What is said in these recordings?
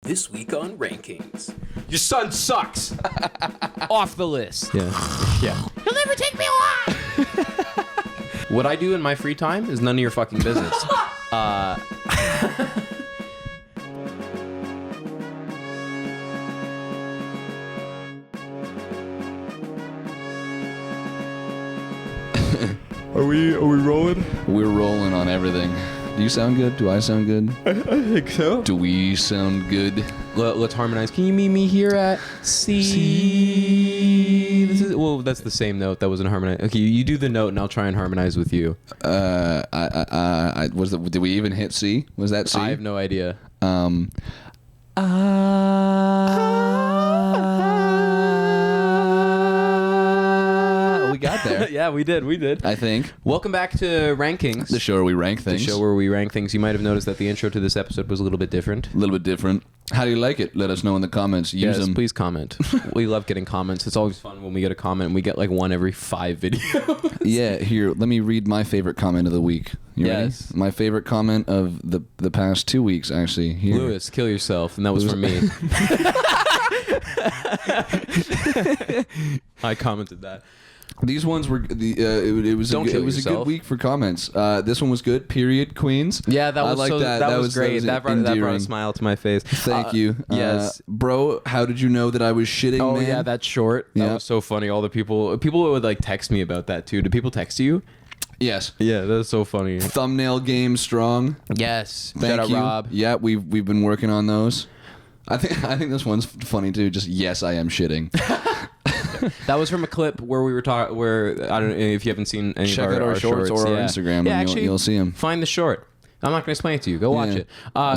This week on Rankings. Your son sucks. Off the list. Yeah. He'll never take me alive. What I do in my free time is none of your fucking business. Are we rolling? We're rolling on everything. Do you sound good? Do I sound good? I think so. Do we sound good? Let's harmonize. Can you meet me here at C? This is, well, that's the same note. That wasn't harmonized. Okay, you do the note, and I'll try and harmonize with you. Did we even hit C? Was that C? I have no idea. We got there. Yeah, we did. I think. Welcome back to Rankings. The show where we rank things. The show where we rank things. You might have noticed that the intro to this episode was a little bit different. A little bit different. How do you like it? Let us know in the comments. Use them. Please comment. We love getting comments. It's always fun when we get a comment and we get like one every 5 videos. Yeah, here, let me read my favorite comment of the week. You Yes. ready? My favorite comment of the past 2 weeks, actually. Here. Lewis, kill yourself. And that was from me. I commented that. These ones were it was Don't a kill good yourself. week for comments. This one was good. Period. Queens. Yeah, that was I like so, that was great. That brought a endearing. smile to my face. Thank you. Yes. Bro, how did you know that I was shitting, Oh man? yeah, that's short. That Yeah. was so funny. All the people would like text me about that too. Do people text you? Yes. Yeah, that was so funny. Thumbnail game strong. Yes. Thank Shout out you. Rob. Yeah, we've been working on those. I think this one's funny too. Just yes, I am shitting. That was from a clip where we were talking. Where I don't know if you haven't seen any Check of out our shorts or our yeah. Instagram, Yeah, and actually, you'll see them. Find the short. I'm not going to explain it to you. Go watch it.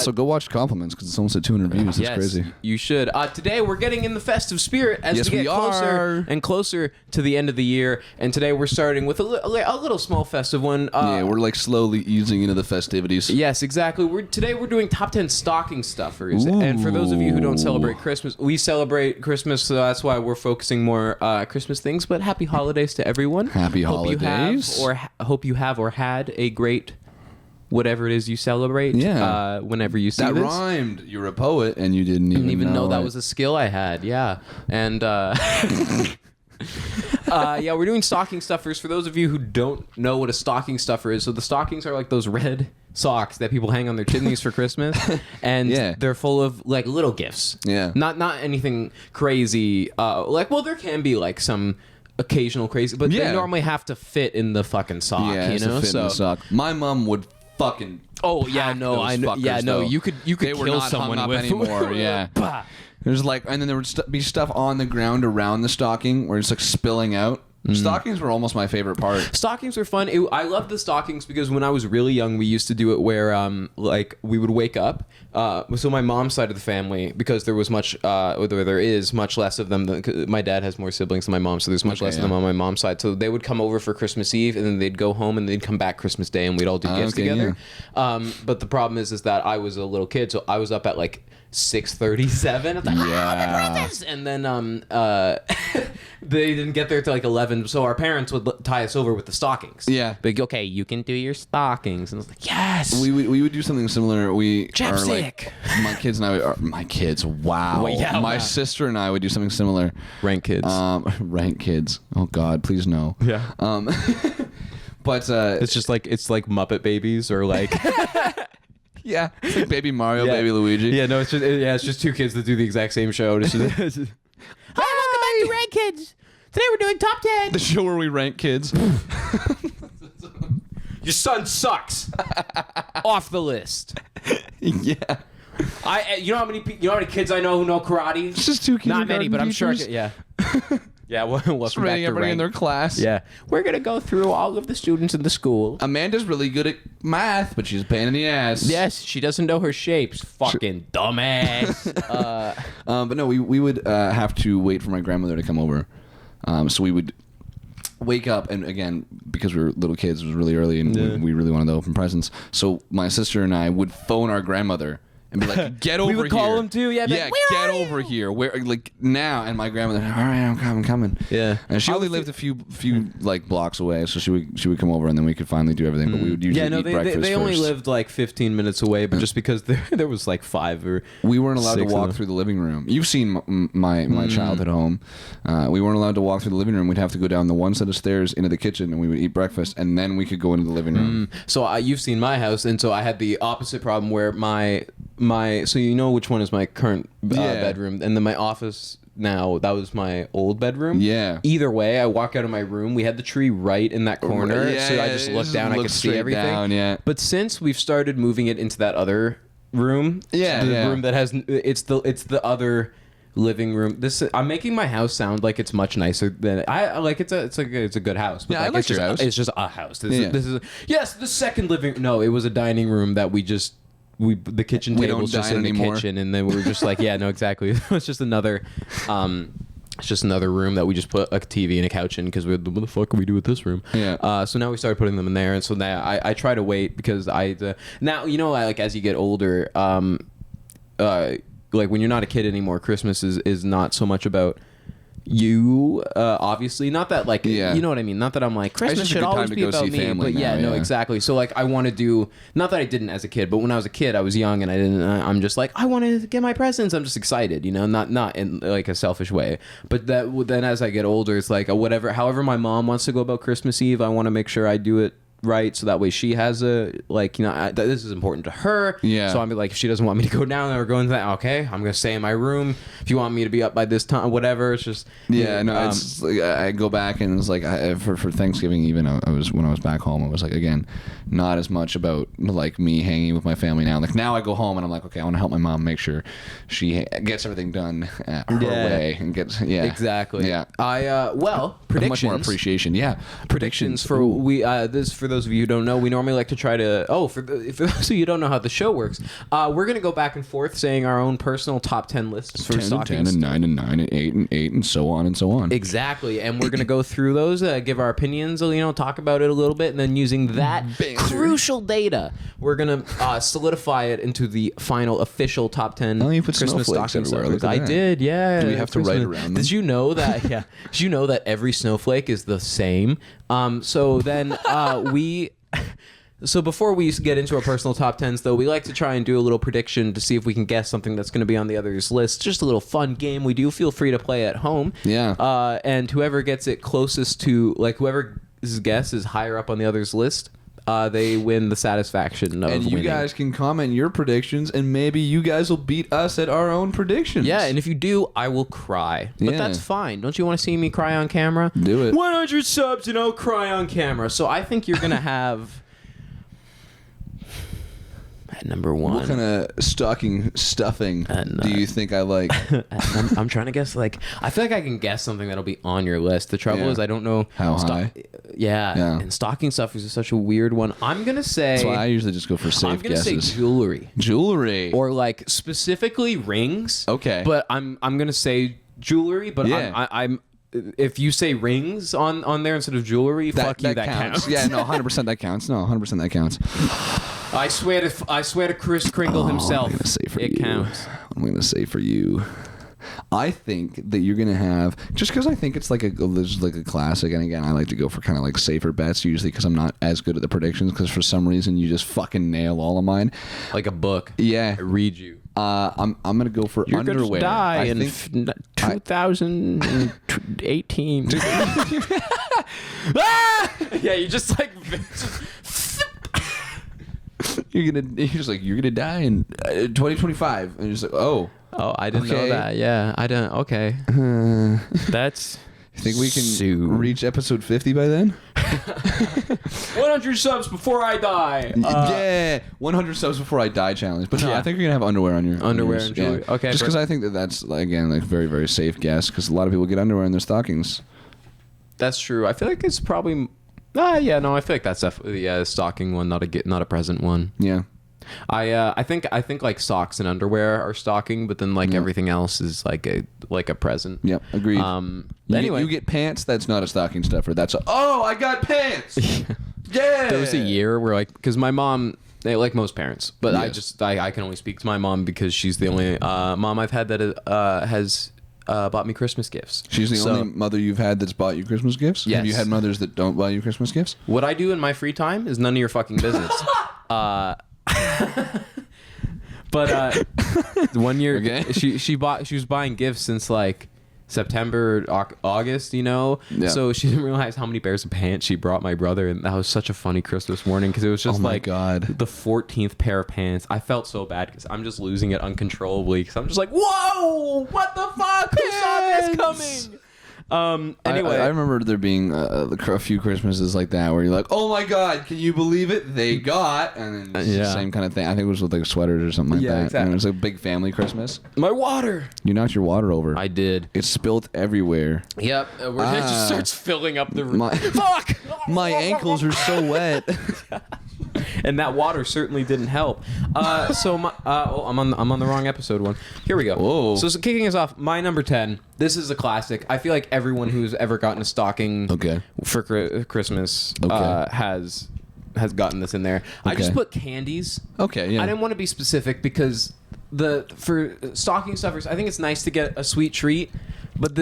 So go watch Compliments because it's almost at 200 views. That's Yes, crazy. you should. Today we're getting in the festive spirit as Yes, we get we closer are. and closer to the end of the year. And today we're starting with a little small festive one. Yeah, we're like slowly easing into the festivities. Yes, exactly. Today we're doing top 10 stocking stuffers. Ooh. And for those of you who don't celebrate Christmas, we celebrate Christmas, so that's why we're focusing more Christmas things. But happy holidays to everyone. Happy holidays. Hope you have or had a great whatever it is you celebrate. Yeah. Whenever you see That this. rhymed. You're a poet, and you didn't Didn't even know that it. was a skill I had. Yeah. And yeah, we're doing stocking stuffers. For those of you who don't know what a stocking stuffer is, so the stockings are like those red socks that people hang on their chimneys for Christmas, and Yeah. they're full of like little gifts. Yeah. Not well, there can be like some occasional crazy, but Yeah. they normally have to fit in the fucking sock. Yeah, you it's know. a fit in the sock. My mom would fucking. Oh yeah, pack no, those I know. fuckers, Yeah, no, though. you could They were kill not someone hung up with anymore. Yeah. Bah. There's like, and then there would be stuff on the ground around the stocking where it's like spilling out. Stockings were almost my favorite part. Stockings were fun. I love the stockings because when I was really young, we used to do it where, like, we would wake up. So my mom's side of the family, because there is much less of them. My dad has more siblings than my mom, so there's much less of them on my mom's side. So they would come over for Christmas Eve, and then they'd go home, and they'd come back Christmas Day, and we'd all do gifts together. Yeah. But the problem is that I was a little kid, so I was up at like 6:37. I'm like, Yeah. and then they didn't get there till like 11, so our parents would tie us over with the stockings. Yeah. Like, okay, you can do your stockings. And I was like, yes. We would do something similar. We are like, Chapstick. my kids and I are, my kids. Wow. Well, yeah, my wow. sister and I would do something similar. Rank kids. Rank kids. Oh God, please no. Yeah. But It's just like Muppet Babies or like yeah, it's like Baby Mario, Yeah. Baby Luigi. yeah, no, it's just two kids that do the exact same show. It's just, hi, welcome back to Rank Kids. Today we're doing top 10. The show where we rank kids. Your son sucks. Off the list. Yeah. You know how many kids I know who know karate? It's just two Not many, kindergarten but I'm sure. teachers. Yeah. Yeah. Welcome Just back rating to everybody in Rank. their class. Yeah. We're gonna go through all of the students in the school. Amanda's really good at math, but she's a pain in the ass. Yes, she doesn't know her shapes. Fucking dumbass. But no, we would have to wait for my grandmother to come over. So we would wake up, and again, because we were little kids, it was really early, and we really wanted to open presents. So my sister and I would phone our grandmother and be like, "Get over here." We would call him too. Yeah, yeah. like, "Where Get are over here. Where like now?" And my grandmother, "All right, I'm coming." Yeah. And she only lived a few like blocks away, so she would come over, and then we could finally do everything. But we would usually eat breakfast they only first. lived like 15 minutes away, but just because there was like 5 or We weren't allowed to 6 of walk them. through the living room. You've seen my childhood home. We weren't allowed to walk through the living room. We'd have to go down the one set of stairs into the kitchen, and we would eat breakfast, and then we could go into the living room. So you've seen my house, and so I had the opposite problem where my so you know which one is my current bedroom, and then my office now, that was my old bedroom. Yeah. Either way, I walk out of my room. We had the tree right in that corner, Yeah, so I just looked down. I could see straight everything. down, yeah. But since we've started moving it into that other room, Yeah, the yeah. room that has it's the other living room. I'm making my house sound like it's much nicer than I like. It's a good house. But Yeah, I like it's your just, house. It's just a house. This Yeah. is yes, the second living. No, it was a dining room that the kitchen We table's don't just dine in the anymore. kitchen, and then we were just like, yeah, no, exactly. It's just another. It's just another room that we just put a TV and a couch in because what the fuck can we do with this room? Yeah. So now we started putting them in there, and so now I try to wait because now like as you get older, like when you're not a kid anymore, Christmas is not so much about you, obviously. Not that like Yeah. you know what I mean. Not that I'm like Christmas just a should good time always to be go about see me, family but yeah, now, no, yeah. exactly. So like I want to do, not that I didn't as a kid, but when I was a kid, I was young and I didn't. I'm just like I want to get my presents. I'm just excited, not in like a selfish way. But then as I get older, it's like however my mom wants to go about Christmas Eve, I want to make sure I do it right, so that way she has a this is important to her. Yeah. So I'm like, if she doesn't want me to go down there or go into that, okay, I'm gonna stay in my room. If you want me to be up by this time, whatever. It's just It's like I go back and it's like for Thanksgiving even when I was back home, it was like again not as much about like me hanging with my family now. Like now I go home and I'm like, okay, I want to help my mom make sure she gets everything done her way and gets exactly. Yeah. Predictions. Much more appreciation. Yeah. Predictions for for those of you who don't know, we normally like to try to for those of you who don't know how the show works, we're gonna go back and forth saying our own personal top 10 lists for 10 and stockings. 10 and 9 and 9 and 8 and 8 and so on and so on. Exactly, and we're gonna go through those, give our opinions, talk about it a little bit, and then using that crucial data, we're gonna solidify it into the final official top 10 Oh, you put Christmas snowflakes stocking everywhere. stuffers. Look at I that. did, yeah. Do we have to write Christmas. around them? Did you know that? Yeah. Did you know that every snowflake is the same? So then So before we get into our personal top 10s, though, we like to try and do a little prediction to see if we can guess something that's going to be on the other's list. Just a little fun game we do. Feel free to play at home. Yeah. And whoever gets it closest to, like, whoever's guess is higher up on the other's list, they win the satisfaction of And you winning. guys can comment your predictions, and maybe you guys will beat us at our own predictions. Yeah, and if you do, I will cry. But Yeah. that's fine. Don't you want to see me cry on camera? Do it. 100 subs and I'll cry on camera. So I think you're going to have... At number 1. What kind of stocking stuffing do you think I like? I'm trying to guess, like, I feel like I can guess something that'll be on your list. The trouble Yeah. is I don't know How high? Yeah, and stocking stuff is such a weird one. I'm gonna say That's why I usually just go for safe I'm gonna guesses. say jewelry Jewelry. or like specifically rings. Okay. but I'm gonna say jewelry. But Yeah. I'm if you say rings on there instead of jewelry, fuck you, that counts. Yeah, no, 100% that counts. No, 100% that counts. I swear to Kris Kringle himself, I'm gonna say for it you. counts. I'm gonna say for you. I think that you're gonna have, just because I think it's like a classic, and again I like to go for kind of like safer bets usually because I'm not as good at the predictions because for some reason you just fucking nail all of mine. Like a book. Yeah. I read you. I'm gonna go for You're underwear. gonna die I in think 2018. Yeah, you just like. you're gonna die in 2025, and you're just like, oh. Oh, I didn't know Okay. that. Yeah, I don't. Okay, that's. You think we can soon. reach episode 50 by then? 100 subs before I die. Yeah, 100 subs before I die challenge. But no, Yeah. I think you're gonna have underwear on your Underwear yours. and jewelry. Okay, just because I think that's again like very very safe guess because a lot of people get underwear in their stockings. That's true. I feel like it's probably. Yeah, no, I feel like that's definitely a stocking one, not a present one. Yeah. I think like socks and underwear are stocking, but then like everything else is like a present. Yep. Agreed. Anyway, you get pants. That's not a stocking stuffer. That's I got pants. Yeah. there was a year where like because my mom They like most parents, but Yes. I can only speak to my mom because she's the only mom I've had that has bought me Christmas gifts. She's the So, only mother you've had that's bought you Christmas gifts? Yes. Have you had mothers that don't buy you Christmas gifts? What I do in my free time is none of your fucking business. But 1 year, Okay. she was buying gifts since like September, August, Yeah. So she didn't realize how many pairs of pants she brought my brother, and that was such a funny Christmas morning because it was just Oh my like God. the 14th pair of pants. I felt so bad because I'm just losing it uncontrollably because I'm just like, whoa, what the fuck? Who saw this coming? Anyway, I remember there being a few Christmases like that where you're like, oh my God, can you believe it? They got, and then it's the same kind of thing. I think it was with like sweaters or something like Yeah, that. exactly. And it was a big family Christmas. my water. You knocked your water over. I did. It spilt everywhere. Yep. It just starts filling up the room. My- Fuck! My ankles are so wet. And that water certainly didn't help. So I'm on the wrong episode one. Here we go. Whoa. So kicking us off, my number 10. This is a classic. I feel like everyone who's ever gotten a stocking for Christmas has gotten this in there. I just Okay. put candies. Okay, yeah. I didn't want to be specific because for stocking stuffers, I think it's nice to get a sweet treat, but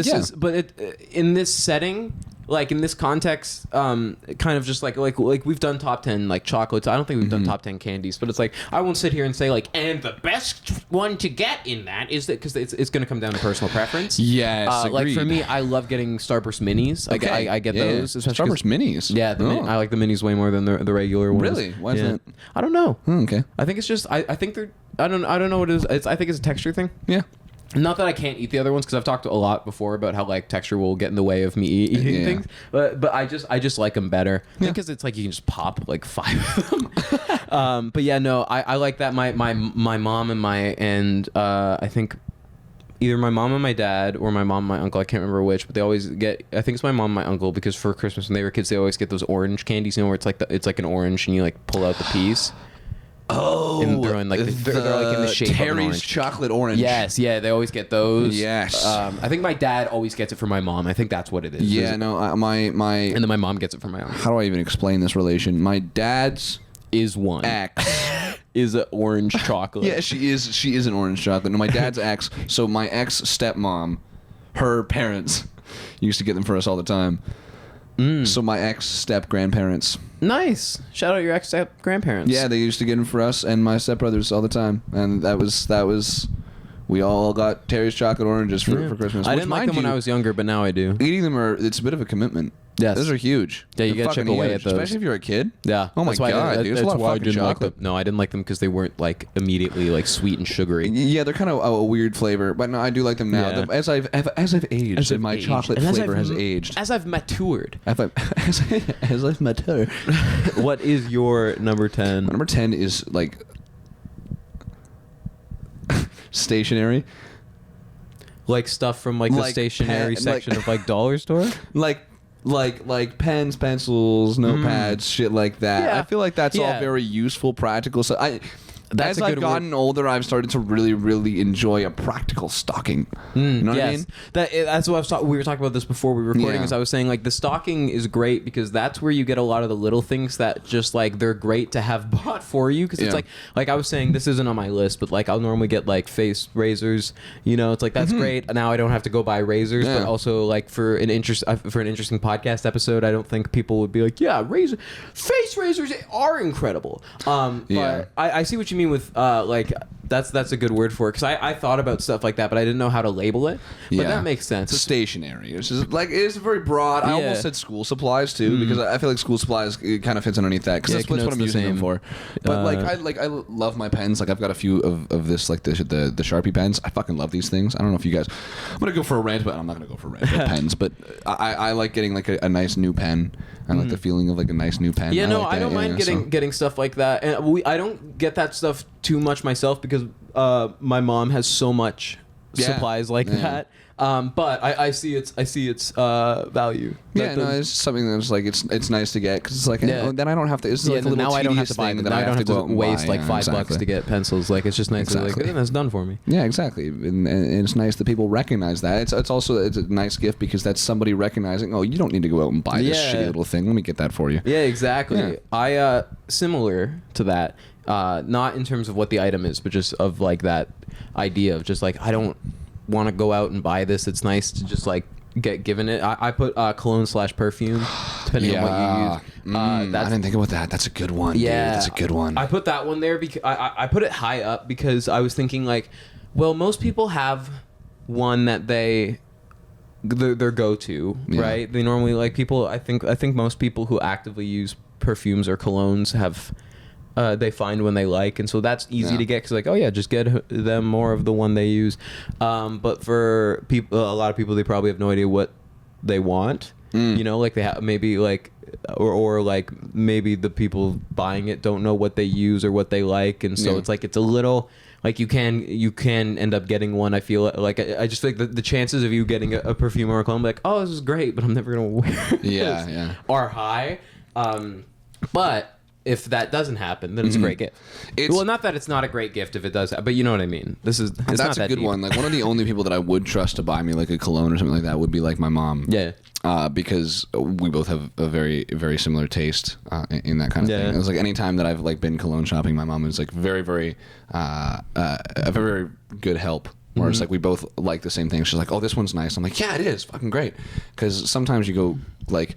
in this setting, like in this context, kind of just like we've done top 10 like chocolates. I don't think we've done top 10 candies, but it's like I won't sit here and say like, and the best one to get in that is that because it's going to come down to personal preference. Yes, like for agreed. me, I love getting Starburst minis. Okay. I get Yeah, those. yeah. Especially 'cause- Starburst minis. Yeah, I like the minis way more than the regular ones. Really? Why is Yeah. that? I don't know. Okay. I think it's just I think they're I don't know what it is. I think it's a texture thing. Yeah. Not that I can't eat the other ones because I've talked a lot before about how like texture will get in the way of me eating Yeah. things, but I just like them better because it's like you can just pop like 5 of them. But yeah, no, I like that. My mom and I think either my mom and my dad or my mom and my uncle, I can't remember which, but they always get, I think it's my mom and my uncle because for Christmas when they were kids they always get those orange candies, where it's like an orange and you like pull out the piece. Oh, And they're in like they're like in the shape of an Terry's orange. chocolate orange. Yes, yeah, they always get those. Yes. I think my dad always gets it for my mom. I think that's what it is. Yeah, no, my And then my mom gets it for my uncle. how do I even explain this relation? My dad's Is one ex. is an orange chocolate. Yeah, she is an orange chocolate. No, my dad's ex. So my ex stepmom, her parents used to get them for us all the time. So my ex step grandparents. Nice. Shout out your ex grandparents. Yeah, they used to get them for us and my stepbrothers all the time, and that was. We all got Terry's chocolate oranges for Christmas. I which, didn't like mind them when you, I was younger, but now I do. Eating them it's a bit of a commitment. Yes. Those are huge. Yeah, you They're gotta chip fucking away huge, at those. especially if you're a kid. Yeah. Oh my That's why God, dude. There's a lot of I fucking didn't like chocolate. them. No, I didn't like them because they weren't like immediately like sweet and sugary. Yeah, they're kind of a weird flavor, but no, I do like them now. Yeah. As I've aged, As and I've my aged. chocolate And as flavor I've has aged. As I've matured. As I've matured. What is your number 10? Number 10 is like stationery. Like stuff from like the Like stationery pen- section like- of like dollar store? Like pens, pencils, notepads, shit like that. Yeah. I feel like that's all Yeah. very useful, practical. So That's as a I've good gotten older, I've started to really, really enjoy a practical stocking. You know what I mean? That's what we were talking about this before we were recording. Yeah. Is I was saying like the stocking is great because that's where you get a lot of the little things that just like they're great to have bought for you because it's Yeah. like I was saying this isn't on my list, but like I'll normally get like face razors. It's like that's great. Now I don't have to go buy razors, Yeah. but also like for an interesting podcast episode, I don't think people would be like, yeah, face razors are incredible. Yeah. But I see what you mean with like that's a good word for it because I thought about stuff like that, but I didn't know how to label it. But Yeah. that makes sense. Stationery. It's just like it's very broad. I Yeah. almost said school supplies too because I feel like school supplies it kind of fits underneath that because Yeah, that's what I'm connotes the using them same. for. But I love my pens. Like I've got a few of this like the Sharpie pens. I fucking love these things. I don't know if you guys. I'm gonna go for a rant, but I'm not gonna go for a rant about pens. But I like getting like a nice new pen. I like the feeling of like a nice new pen. Yeah, no, like I that, don't mind so- getting stuff like that, and I don't get that stuff too much myself because my mom has so much supplies like that. But I see its value. Yeah, no, it's something that's like it's nice to get because it's like then I don't have to. It's like a little now I don't have to buy thing them. that Now I have to go out and waste buy. like $5 to get pencils. Like it's just nice to like that's done for me. Yeah, exactly, and it's nice that people recognize that. It's also a nice gift because that's somebody recognizing. Oh, you don't need to go out and buy this shitty little thing. Let me get that for you. Yeah, exactly. Yeah. I similar to that. Not in terms of what the item is, but just of like that idea of just like I don't want to go out and buy this. It's nice to just like get given it. I put cologne / perfume depending on what you use. I didn't think about that. That's a good one. Yeah, dude. That's a good one. I put that one there because I put it high up because I was thinking like, well, most people have one that their go-to, right? They normally like people. I think most people who actively use perfumes or colognes have. They find one they like, and so that's easy to get because like, oh yeah, just get them more of the one they use. But for people, a lot of people, they probably have no idea what they want. You know, like they have maybe like, or like maybe the people buying it don't know what they use or what they like, and so it's like it's a little like you can end up getting one. I feel like I just feel like the chances of you getting a perfume or a cologne, like, oh, this is great, but I'm never gonna wear this, are high. But if that doesn't happen, then it's a great gift. Well, not that it's not a great gift if it does, but you know what I mean. That's a good one. Like one of the only people that I would trust to buy me like a cologne or something like that would be like my mom. Yeah. Because we both have a very, very similar taste in that kind of thing. It was like any time that I've like been cologne shopping, my mom was like very, very, a very good help. Where it's like we both like the same thing. She's like, "Oh, this one's nice." I'm like, "Yeah, it is fucking great." Because sometimes you go like,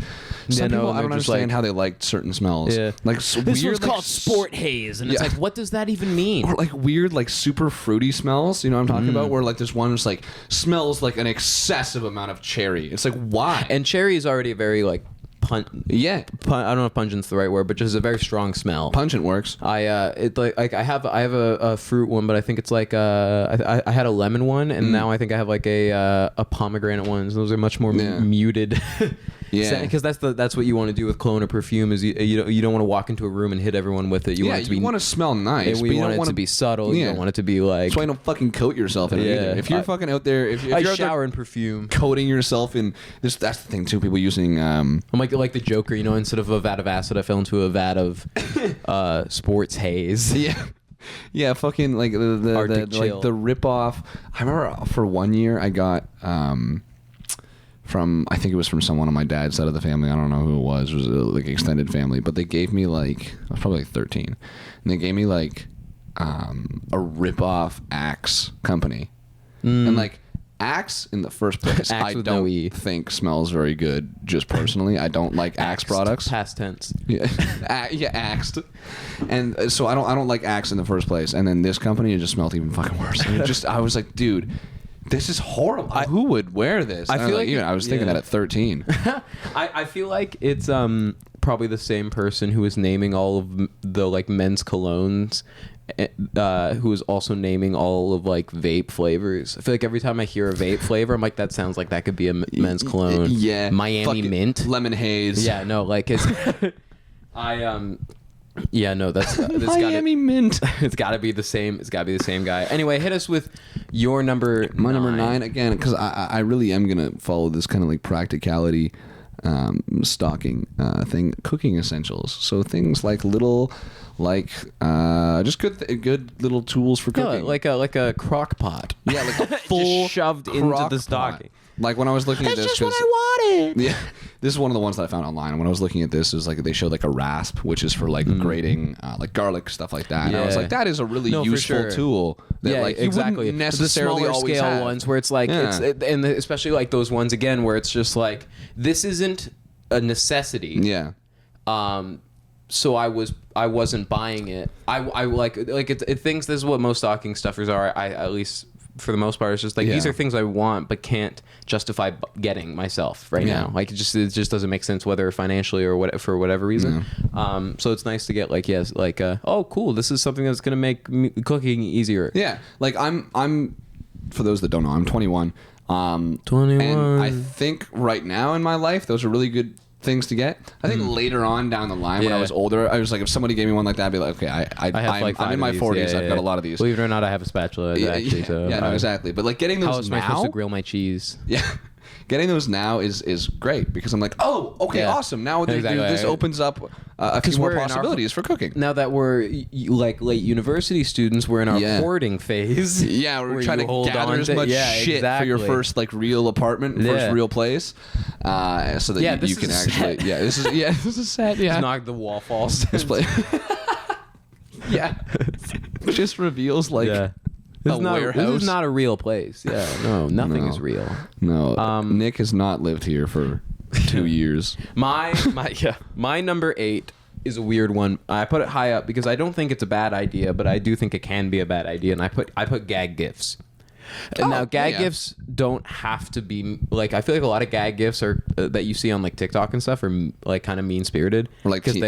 some people I don't understand how they like certain smells. Yeah, like this weird, one's like, called Sport Haze, and it's like, what does that even mean? Or like weird, like super fruity smells. You know what I'm talking about? Where like this one just like smells like an excessive amount of cherry. It's like why? And cherry is already very like. I don't know if pungent's the right word, but just a very strong smell. Pungent works. I have a fruit one, but I think it's like I had a lemon one, and now I think I have like a pomegranate one. So those are much more muted. Because that's what you want to do with cologne or perfume is you don't want to walk into a room and hit everyone with it. You want to smell nice. We want it to be subtle. You don't want it to be like. That's why you don't fucking coat yourself in it either. If you're fucking out there, if you're shower in perfume, coating yourself in this. That's the thing too. People using I'm like the Joker, instead of a vat of acid, I fell into a vat of sports haze. Yeah, fucking like the rip off. I remember for 1 year I got from I think it was from someone on my dad's side of the family. I don't know who it was. It was like extended family, but they gave me like I was probably like 13, and they gave me like a rip off Axe company, and like. Axe in the first place, I don't think smells very good. Just personally, I don't like Axe products. Past tense. Yeah, axed. And so I don't like Axe in the first place. And then this company, it just smelled even fucking worse. And I was like, dude, this is horrible. Who would wear this? I feel like I was thinking that at 13. I feel like it's probably the same person who is naming all of the like men's colognes. Who is also naming all of like vape flavors. I feel like every time I hear a vape flavor, I'm like, that sounds like that could be a men's cologne. Yeah, Miami Mint, lemon haze. Yeah, no, like it's. Yeah, no, that's Miami Mint. It's got to be the same. It's got to be the same guy. Anyway, hit us with your number. My number 9 again, because I really am gonna follow this kind of like practicality. Stocking thing, cooking essentials. So things like just good little tools for cooking. Yeah, like a crock pot. Yeah, like a full shoved into the stocking. Like when I was looking at this, that's just what I wanted. Yeah, this is one of the ones that I found online. And when I was looking at this, is like they showed like a rasp, which is for like grating like garlic stuff like that. And I was like, that is a really useful tool. That, you wouldn't necessarily the smaller always scale have. ones where it's like, and especially like those ones again where it's just like this isn't a necessity. Yeah. So I wasn't buying it. I like it thinks this is what most stocking stuffers are. I at least for the most part it's just like these are things I want but can't justify getting myself now. Like it just doesn't make sense whether financially or what for whatever reason. So it's nice to get like oh cool, this is something that's gonna make cooking easier. Yeah, like I'm for those that don't know, I'm 21. 21. And I think right now in my life those are really good things to get. I think later on down the line when I was older, I was like, if somebody gave me one like that, I'd be like, okay, I'm in my 40s. I've got a lot of these. Believe it or not, I have a spatula actually. No, exactly. But like getting those how else am I supposed to grill my cheese? Yeah. Getting those now is great because I'm like, oh, okay, awesome. Now this opens up a few more possibilities for cooking. Now that we're like late university students, we're in our hoarding phase. Yeah, we're trying to gather as much shit for your first like real apartment, first real place, so that you can actually. Yeah, this is a set. Yeah, knock the wall falls. This place. Yeah, it just reveals like. Yeah. This is not a real place. Yeah, no, nothing is real. No, Nick has not lived here for 2 years. My number 8 is a weird one. I put it high up because I don't think it's a bad idea, but I do think it can be a bad idea, and I put gag gifts. And now gag gifts don't have to be like, I feel like a lot of gag gifts are that you see on like TikTok and stuff are like kind of mean spirited. Or like Team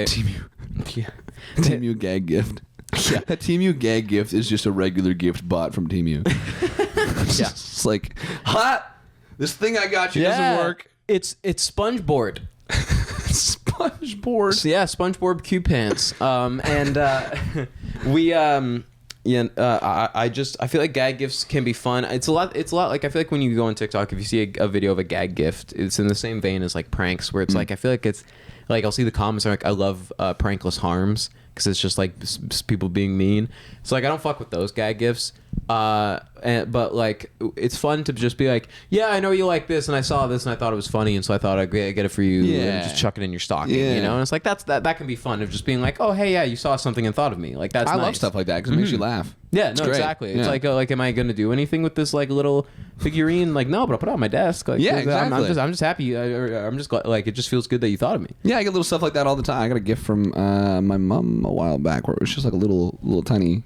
gag gift. Yeah, a Team gag gift is just a regular gift bought from Team It's like, this thing I got you doesn't work. It's SpongeBoard. SpongeBoard. So, SpongeBoard Q pants. I feel like gag gifts can be fun. It's a lot like, I feel like when you go on TikTok, if you see a video of a gag gift, it's in the same vein as like pranks, where it's like, I feel like it's like, I'll see the comments are like, I love prankless harms, because it's just like people being mean. So like, I don't fuck with those gag gifts. But like, it's fun to just be like, yeah, I know you like this, and I saw this, and I thought it was funny, and so I thought I'd get it for you, and just chuck it in your stocking, you know. And it's like that can be fun, of just being like, oh hey, yeah, you saw something and thought of me. Like that's I love stuff like that because it makes you laugh. Yeah, no, exactly. It's like am I gonna do anything with this like little figurine? Like no, but I'll put it on my desk. Like, exactly. I'm just happy. I'm just glad, like, it just feels good that you thought of me. Yeah, I get little stuff like that all the time. I got a gift from my mom a while back where it was just like a little tiny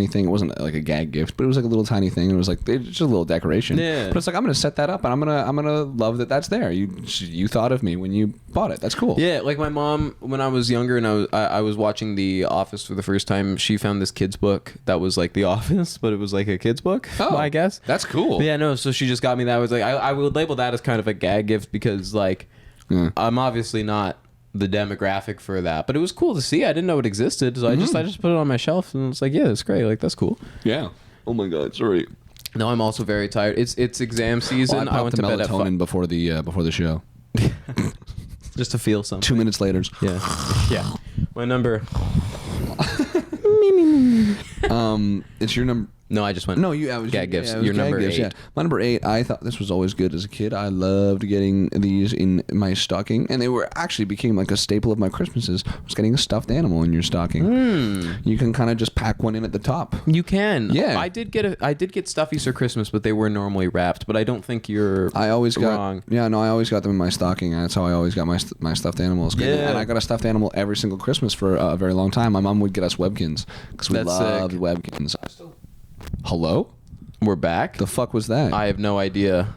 thing. It wasn't like a gag gift, but it was like a little tiny thing. It was like just a little decoration. Yeah. But it's like, I'm gonna set that up, and I'm gonna love that that's there. You thought of me when you bought it. That's cool. Yeah, like my mom, when I was younger and I was watching The Office for the first time, she found this kid's book that was like The Office, but it was like a kid's book. Oh, I guess that's cool. But yeah, no. So she just got me that. I was like, I would label that as kind of a gag gift because like I'm obviously not the demographic for that, but it was cool to see. I didn't know it existed, so I just put it on my shelf, and it's like, yeah, it's great. Like that's cool. Yeah. Oh my god, sorry. No, I'm also very tired. It's exam season. I went to bed at melatonin before the show. Just to feel something. 2 minutes later. Yeah. My number. It's your number. No, I just went. No, I was gag gifts. Your number 8. Yeah. My number 8. I thought this was always good as a kid. I loved getting these in my stocking, and they were actually became like a staple of my Christmases. I was getting a stuffed animal in your stocking. You can kind of just pack one in at the top. You can. Yeah. I did get stuffies for Christmas, but they were normally wrapped. But I don't think you're. I always wrong. I always got them in my stocking. That's how I always got my stuffed animals. Yeah. And I got a stuffed animal every single Christmas for a very long time. My mom would get us Webkins because we loved Webkins. Hello? We're back? The fuck was that? I have no idea.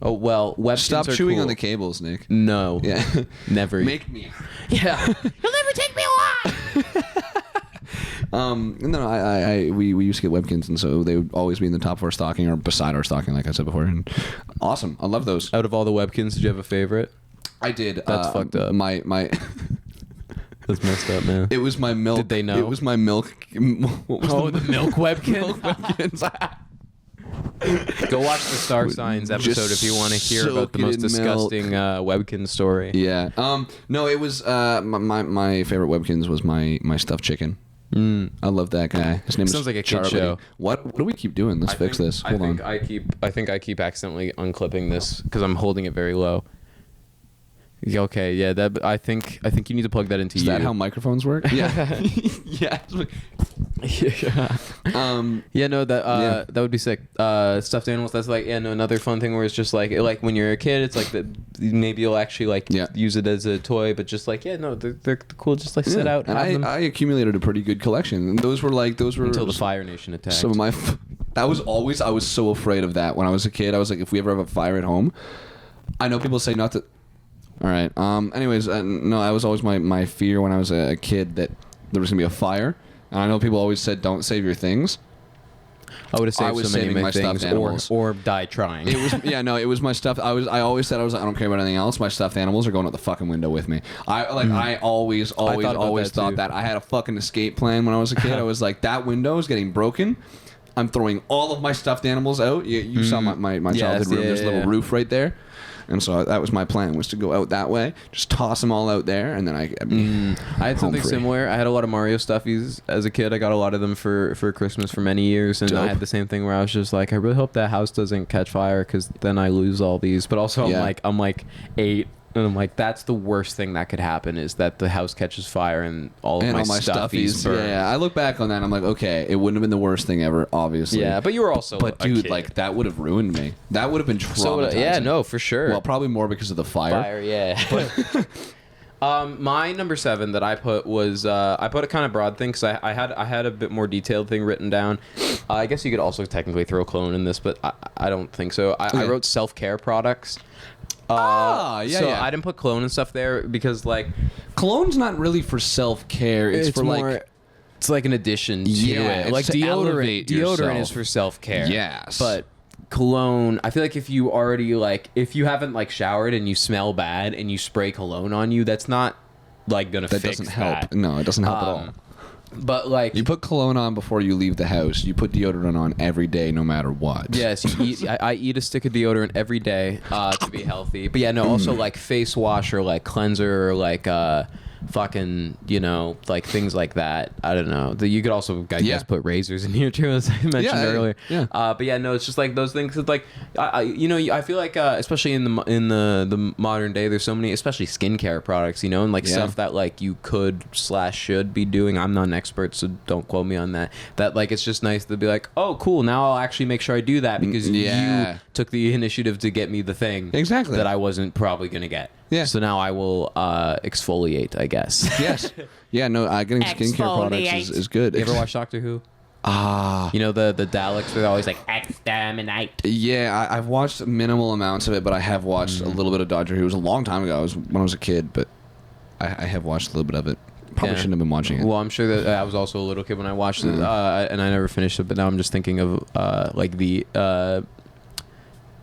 Oh, well, Webkins Stop chewing on the cables, Nick. No. Yeah. Never. Make me. Yeah. You'll never take me alive! No, we used to get Webkins, and so they would always be in the top of our stocking or beside our stocking, like I said before. And awesome. I love those. Out of all the Webkins, did you have a favorite? I did. That's fucked up. My That's messed up, man. It was my milk. Did they know? It was my milk. The milk Webkin? Milk Webkins. Go watch the Star Signs episode if you want to hear about the most disgusting Webkin story. Yeah. No, it was my favorite Webkins was my stuffed chicken. I love that guy. His name sounds like a Charlie. kid show. What do we keep doing? Let's fix this. Hold on. I think I keep accidentally unclipping this because I'm holding it very low. Okay, yeah. That I think you need to plug that into. Is that how microphones work? Yeah. Yeah. Yeah. No. That would be sick. Stuffed animals. That's like another fun thing where it's just like when you're a kid, it's like that maybe you'll actually like use it as a toy, but just like they're cool. Just like sit out. And I accumulated a pretty good collection. And those were until the Fire Nation attacked. Some of my that was always I was so afraid of that when I was a kid. I was like, if we ever have a fire at home, I know people say not to. All right. Anyways, no, that was always my fear when I was a kid that there was gonna be a fire. And I know people always said don't save your things. I would have I saved was so many saving of my my stuffed things, animals. or die trying. It was it was my stuff. I always said I don't care about anything else. My stuffed animals are going out the fucking window with me. I always thought about that thought too. that. I had a fucking escape plan when I was a kid. I was like, that window is getting broken. I'm throwing all of my stuffed animals out. You saw my childhood room. There's a little roof right there. And so that was my plan, was to go out that way, just toss them all out there, and then I had something similar. I had a lot of Mario stuffies as a kid. I got a lot of them for Christmas for many years, and I had the same thing where I was just like, I really hope that house doesn't catch fire, because then I lose all these. But also I'm like 8, and I'm like, that's the worst thing that could happen, is that the house catches fire and all of my stuffies burn. Yeah, I look back on that and I'm like, okay, it wouldn't have been the worst thing ever, obviously. Yeah, but you were also But a dude, kid. like, that would have ruined me. That would have been traumatizing. Yeah, no, for sure. Well, probably more because of the fire. Yeah. My number 7 that I put was I put a kind of broad thing, because I had a bit more detailed thing written down. I guess you could also technically throw cologne in this, but I don't think so. I wrote self-care products. So I didn't put cologne and stuff there because, like, cologne's not really for self-care. It's for more, like, it's like an addition to Yeah, it. Like it's to elevate yourself. deodorant is for self-care. Yes. But cologne, I feel like if you already, like, if you haven't, like, showered and you smell bad and you spray cologne on you, that's not, like, gonna that fix doesn't help. that. No, it doesn't help at all. But, like, You put cologne on before you leave the house. You put deodorant on every day, no matter what. yes, you eat. I eat a stick of deodorant every day to be healthy. But yeah, no. Also, like, face wash or like cleanser or like fucking, you know, like things like that. I don't know. You could also, I guess, put razors in here too, as I mentioned earlier. Yeah. But yeah, no, it's just like those things. It's like, I feel like, especially in the modern day, there's so many, especially skincare products, you know, and like stuff that like you could / should be doing. I'm not an expert, so don't quote me on that. That like it's just nice to be like, oh, cool. Now I'll actually make sure I do that because you took the initiative to get me the thing Exactly. that I wasn't probably gonna get. Yeah. So now I will exfoliate, I guess. Yes. Yeah, no, getting skincare products is good. You ever watch Doctor Who? Ah. You know the Daleks, they're always like exterminate. Yeah, I've watched minimal amounts of it, but I have watched a little bit of Doctor Who. It was a long time ago. It was when I was a kid, but I have watched a little bit of it. Probably shouldn't have been watching it. Well, I'm sure that I was also a little kid when I watched it, and I never finished it. But now I'm just thinking of like the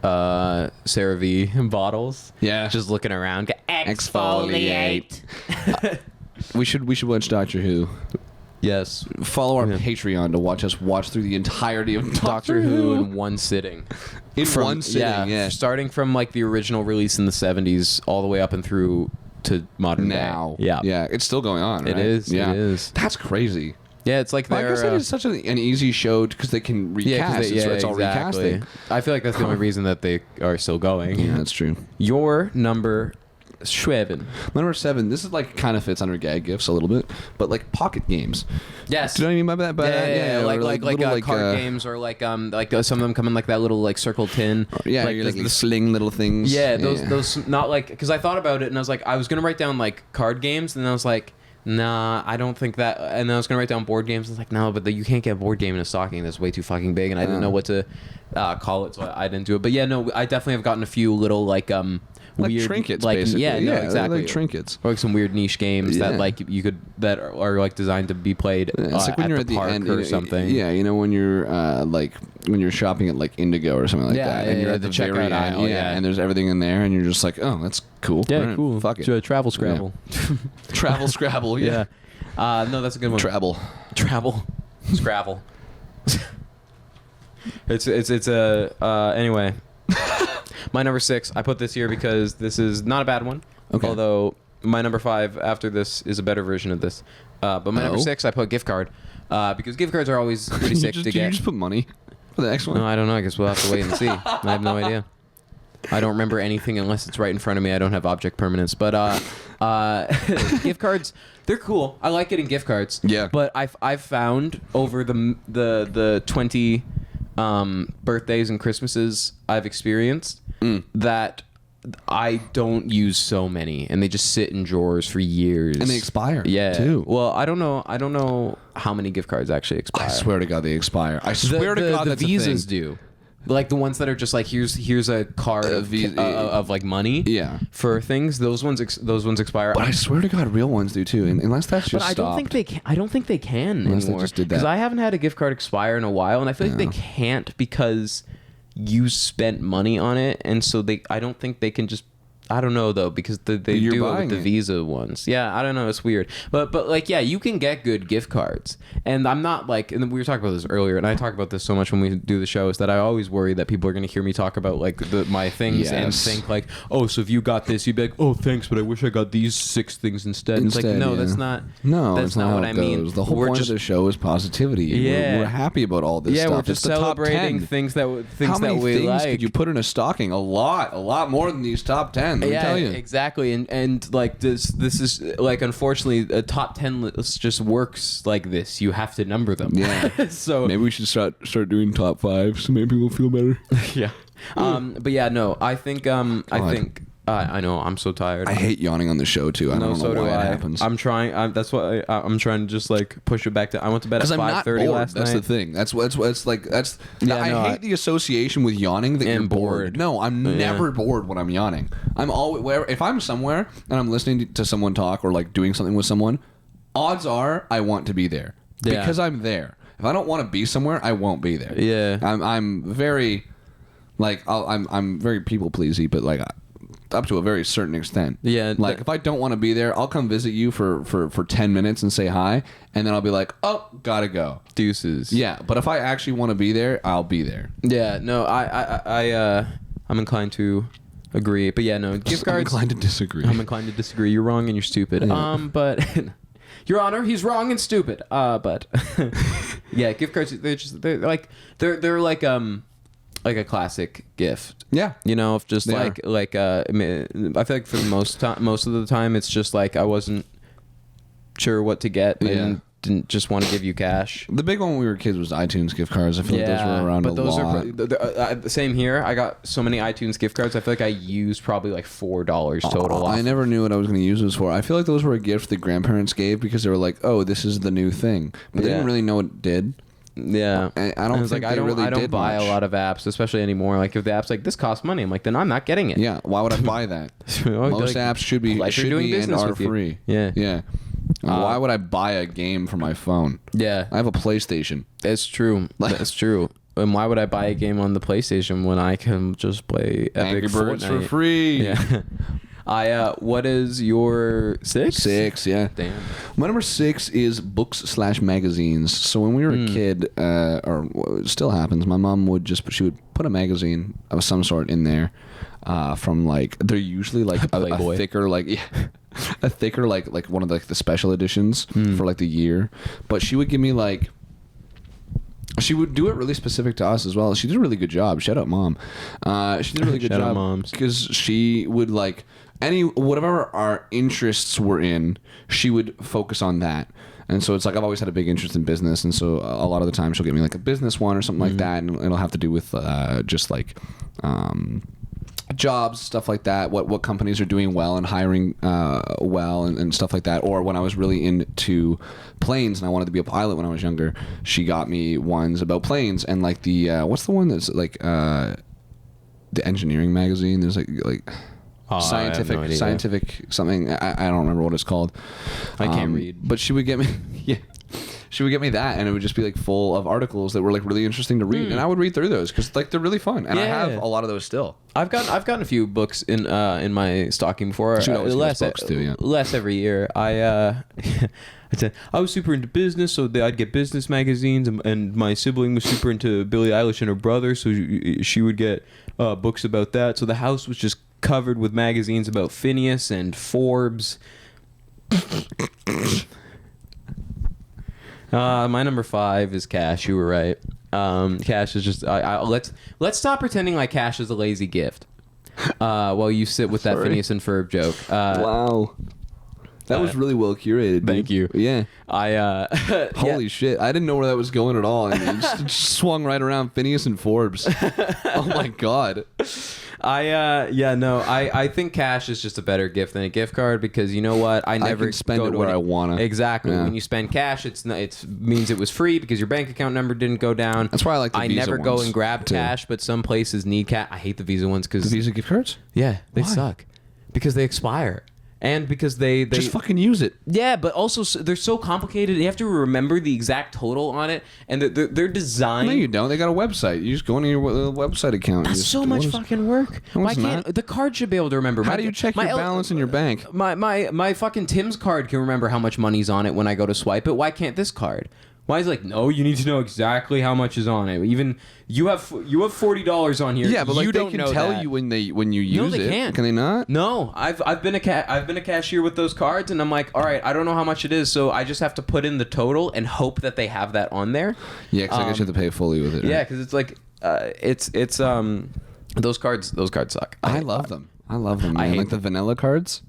CeraVe bottles. Yeah. Just looking around. Exfoliate. We should watch Doctor Who. Yes. Follow our Patreon to watch us watch through the entirety of Doctor Who in one sitting. One sitting, yeah. Starting from like the original release in the 70s all the way up and through to modern now. day. Yeah. Yeah, it's still going on, right? It is. Yeah. It is. That's crazy. Yeah, it's like Well, I they're... guess it is such an easy show because they can recast. It's all recasting. I feel like that's the only reason that they are still going. Yeah, that's true. Your number 7. My number 7. This is like kind of fits under gag gifts a little bit, but like pocket games. Yes. Do you know what I mean by that? Like card games, or like some of them come in like that little like circle tin. Yeah, like the sling little things. Yeah, those not like, because I thought about it and I was like, I was gonna write down like card games, and then I was like, nah, I don't think that. And then I was gonna write down board games. I was like, no, but you can't get a board game in a stocking. That's way too fucking big, and I didn't know what to call it, so I didn't do it. But yeah, no, I definitely have gotten a few little like weird trinkets, like, basically. Yeah, no, exactly. Like trinkets, or like some weird niche games that like you could that are like designed to be played it's like when you're at the park end or something. Yeah, you know when you're like when you're shopping at like Indigo or something like that, and you're at the checkout very end, aisle, and there's everything in there, and you're just like, oh, that's cool. Yeah, Right, cool. Fuck it. Travel Scrabble. Yeah. Travel Scrabble. Yeah. No, that's a good one. Travel Scrabble. It's a anyway. My number 6, I put this here because this is not a bad one. Okay. Although my number 5 after this is a better version of this. But my number 6, I put gift card. Because gift cards are always pretty sick to Did get. you just put money for the next one? No, I don't know. I guess we'll have to wait and see. I have no idea. I don't remember anything unless it's right in front of me. I don't have object permanence. But gift cards, they're cool. I like getting gift cards. Yeah. But I've found over the 20 birthdays and Christmases I've experienced that I don't use so many, and they just sit in drawers for years. And they expire. Yeah. Too. Well, I don't know how many gift cards actually expire. I swear to God, they expire. I swear to God, the that's visas a thing. do. Like the ones that are just like here's a card of like money. Yeah. For things, those ones expire. But I swear to God, real ones do too. And unless that's just But I don't think they can. I don't think they can Unless they anymore. just did that. Because I haven't had a gift card expire in a while, and I feel like they can't because you spent money on it, and so I don't think they can just. I don't know though, because they do it with the Visa ones. Yeah, I don't know. It's weird, but like yeah, you can get good gift cards, and I'm not like. And we were talking about this earlier, and I talk about this so much when we do the show is that I always worry that people are going to hear me talk about like my things and think like, oh, so if you got this, you'd be like, oh, thanks, but I wish I got these 6 things instead. It's like no, that's not. No, that's not what I mean. The whole point of the show is positivity. Yeah, we're happy about all this yeah, stuff. we're just it's celebrating the top 10. things that How many we things like. could you put in a stocking? A lot more than these top 10. Let me tell you. Exactly, and like this is like unfortunately a top 10 list just works like this. You have to number them. Yeah. So maybe we should start doing top 5 so maybe we'll feel better. Yeah. But yeah, no, I think I know I'm so tired. I hate yawning on the show too. I don't know why it happens. I'm trying. That's why I'm trying to just like push it back to. I went to bed at 5:30 last night. That's the thing. That's like that's. Yeah, I hate the association with yawning that you're bored. No, I'm never bored when I'm yawning. I'm always if I'm somewhere and I'm listening to someone talk or like doing something with someone, odds are I want to be there because I'm there. If I don't want to be somewhere, I won't be there. Yeah. I'm very like I'm very people pleasy, but like. Up to a very certain extent. Yeah. Like if I don't want to be there, I'll come visit you for 10 minutes and say hi, and then I'll be like, oh, gotta go. Deuces. Yeah, but if I actually want to be there, I'll be there. Yeah. No, I'm inclined to agree, but yeah, no gift cards. I'm inclined to disagree. I'm inclined to disagree. You're wrong and you're stupid. Yeah. But Your Honor, he's wrong and stupid. But yeah, gift cards. They're like a classic gift. Yeah. You know, if just They I feel like for the most of the time it's just like I wasn't sure what to get and didn't just want to give you cash. The big one when we were kids was iTunes gift cards. I feel like those were around but a those lot. are the same here. I got so many iTunes gift cards. I feel like I used probably like $4 total. I never knew what I was going to use those for. I feel like those were a gift the grandparents gave because they were like, "Oh, this is the new thing," but they didn't really know what it did. Yeah, I don't think I don't buy a lot of apps, especially anymore. Like if the app's like this costs money, I'm like, then I'm not getting it. Yeah, why would I buy that? Most apps should be and are free. Yeah. Why would I buy a game for my phone? Yeah, I have a PlayStation. It's true. That's true. And why would I buy a game on the PlayStation when I can just play Epic Angry Birds Fortnite for free? Yeah. What is your 6? 6, yeah. Damn. My number 6 is books/magazines. So when we were a kid, or it still happens, my mom would she would put a magazine of some sort in there. From like they're usually like a thicker a thicker like one of the special editions for like the year. But she would give me like. She would do it really specific to us as well. She did a really good job. Shout out, Mom. She did a really good job, moms, because she would like whatever our interests were in, she would focus on that. And so it's like I've always had a big interest in business, and so a lot of the time she'll get me like a business one or something like that, and it'll have to do with just like jobs, stuff like that, what companies are doing well and hiring well and stuff like that. Or when I was really into planes and I wanted to be a pilot when I was younger, she got me ones about planes and like the what's the one that's like the engineering magazine, there's like scientific something, I don't remember what it's called. I can't read, but she would get me she would get me that, and it would just be like full of articles that were like really interesting to read, and I would read through those because like they're really fun, and I have a lot of those still. I've gotten a few books in my stocking before. Less every year. I was super into business, so I'd get business magazines, and my sibling was super into Billie Eilish and her brother, so she would get books about that. So the house was just covered with magazines about Phineas and Forbes. My number 5 is cash. You were right. Cash is just. Let's stop pretending like cash is a lazy gift. While you sit with that Phineas and Ferb joke. Wow. That was really well curated. Thank you. Yeah. Holy shit. I didn't know where that was going at all. And it just swung right around Phineas and Forbes. Oh my God. I think cash is just a better gift than a gift card because you know what? I never can spend go it to where I wanna. Exactly. Yeah. When you spend cash, it means it was free because your bank account number didn't go down. That's why I like the Visa never go ones, and grab too. cash, but some places need cash. I hate the Visa ones because The Visa gift cards? yeah, they Why? suck because they expire. And because they Just fucking use it. yeah, but also they're so complicated. You have to remember the exact total on it, and they're designed. No, you don't. They got a website. You just go into your website account. That's You just- so much fucking work. No, Why it's can't not. the card should be able to remember? How do you check your balance in your bank? My fucking Tim's card can remember how much money's on it when I go to swipe it. Why can't this card? Why is it like no? You need to know exactly how much is on it. Even you have $40 on here. Yeah, but like you they don't can know tell that. you when you use No, they it. can't. Can they not? No, I've been a cashier with those cards, and I'm like, all right, I don't know how much it is, so I just have to put in the total and hope that they have that on there. Yeah, because I guess you have to pay fully with it. Right? Yeah, because it's like it's those cards suck. I love them. I love them. Man. hate Like the vanilla cards.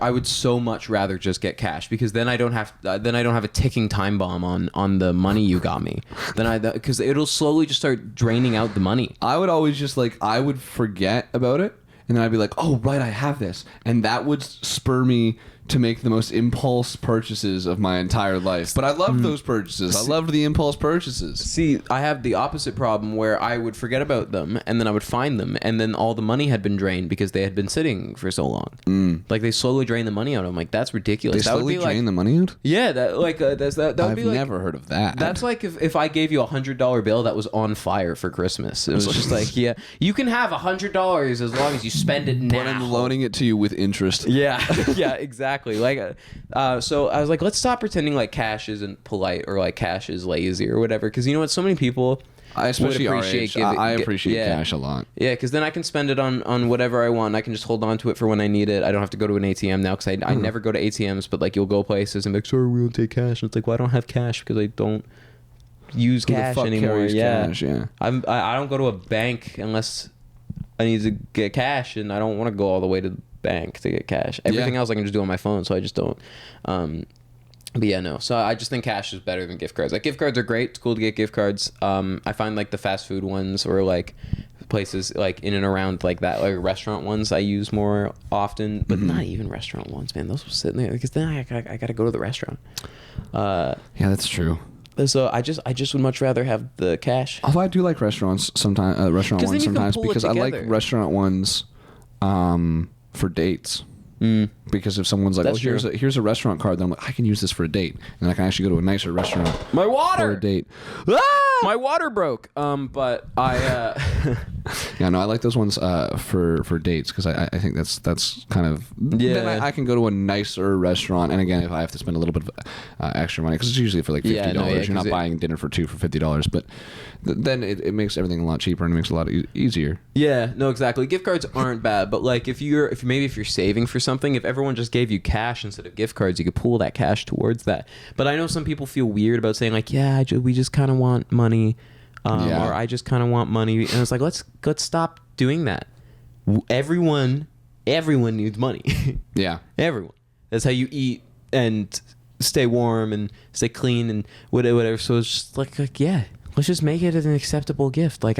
I would so much rather just get cash because then I don't have a ticking time bomb on the money you got me. Because it'll slowly just start draining out the money. I would always just I would forget about it, and then I'd be like, oh right, I have this, and that would spur me to make the most impulse purchases of my entire life. But I loved those purchases. I loved the impulse purchases. See, I have the opposite problem where I would forget about them and then I would find them and then all the money had been drained because they had been sitting for so long. Like they slowly drain the money out. I'm like, that's ridiculous. They That would slowly be drain like, the money out. yeah, that would I've be like, never heard of that. That's like if I gave you $100 bill that was on fire for Christmas. It was just like, yeah, you can have $100 as long as you spend it now. But I'm loaning it to you with interest. Yeah, yeah, exactly. So I was like, let's stop pretending like cash isn't polite or like cash is lazy or whatever. Because you know what? So many people Especially would our appreciate age. giving- I appreciate yeah. cash a lot. Yeah, because then I can spend it on whatever I want. And I can just hold on to it for when I need it. I don't have to go to an ATM now because I never go to ATMs. But like you'll go places and be like, sorry, we don't take cash. And it's like, well, I don't have cash because I don't use Who the cash fuck anymore. carries Yeah, cash? Yeah. I don't go to a bank unless I need to get cash, and I don't want to go all the way to the bank to get cash. Everything else I can just do on my phone, so I just don't. But yeah, no. So I just think cash is better than gift cards. Like gift cards are great. It's cool to get gift cards. I find like the fast food ones or like places like in and around like that, like restaurant ones, I use more often. But not even restaurant ones, man. Those will sit there because then I gotta go to the restaurant. Yeah, that's true. So I just would much rather have the cash. Although I do like restaurants sometimes, restaurant 'Cause then ones you can sometimes pull it because I like together. restaurant ones for dates. Because if someone's like, That's "Oh, here's a restaurant card," then I'm like, "I can use this for a date," and I can actually go to a nicer restaurant My for water. a date. My water broke. But I. Yeah, no, I like those ones for dates because I think that's kind of Yeah. Then I can go to a nicer restaurant, and again, if I have to spend a little bit of extra money because it's usually for like $50, Yeah, no, yeah, you're 'cause not buying dinner for two for $50, but then it makes everything a lot cheaper and it makes it a lot easier. Yeah, no, exactly. Gift cards aren't bad, but like if you're saving for something, if everyone just gave you cash instead of gift cards, you could pool that cash towards that. But I know some people feel weird about saying like, yeah, we just kind of want money, or I just kind of want money, and it's like let's stop doing that. Everyone needs money. Yeah. Everyone. That's how you eat and stay warm and stay clean and whatever. So it's just like yeah. Let's just make it an acceptable gift. Like,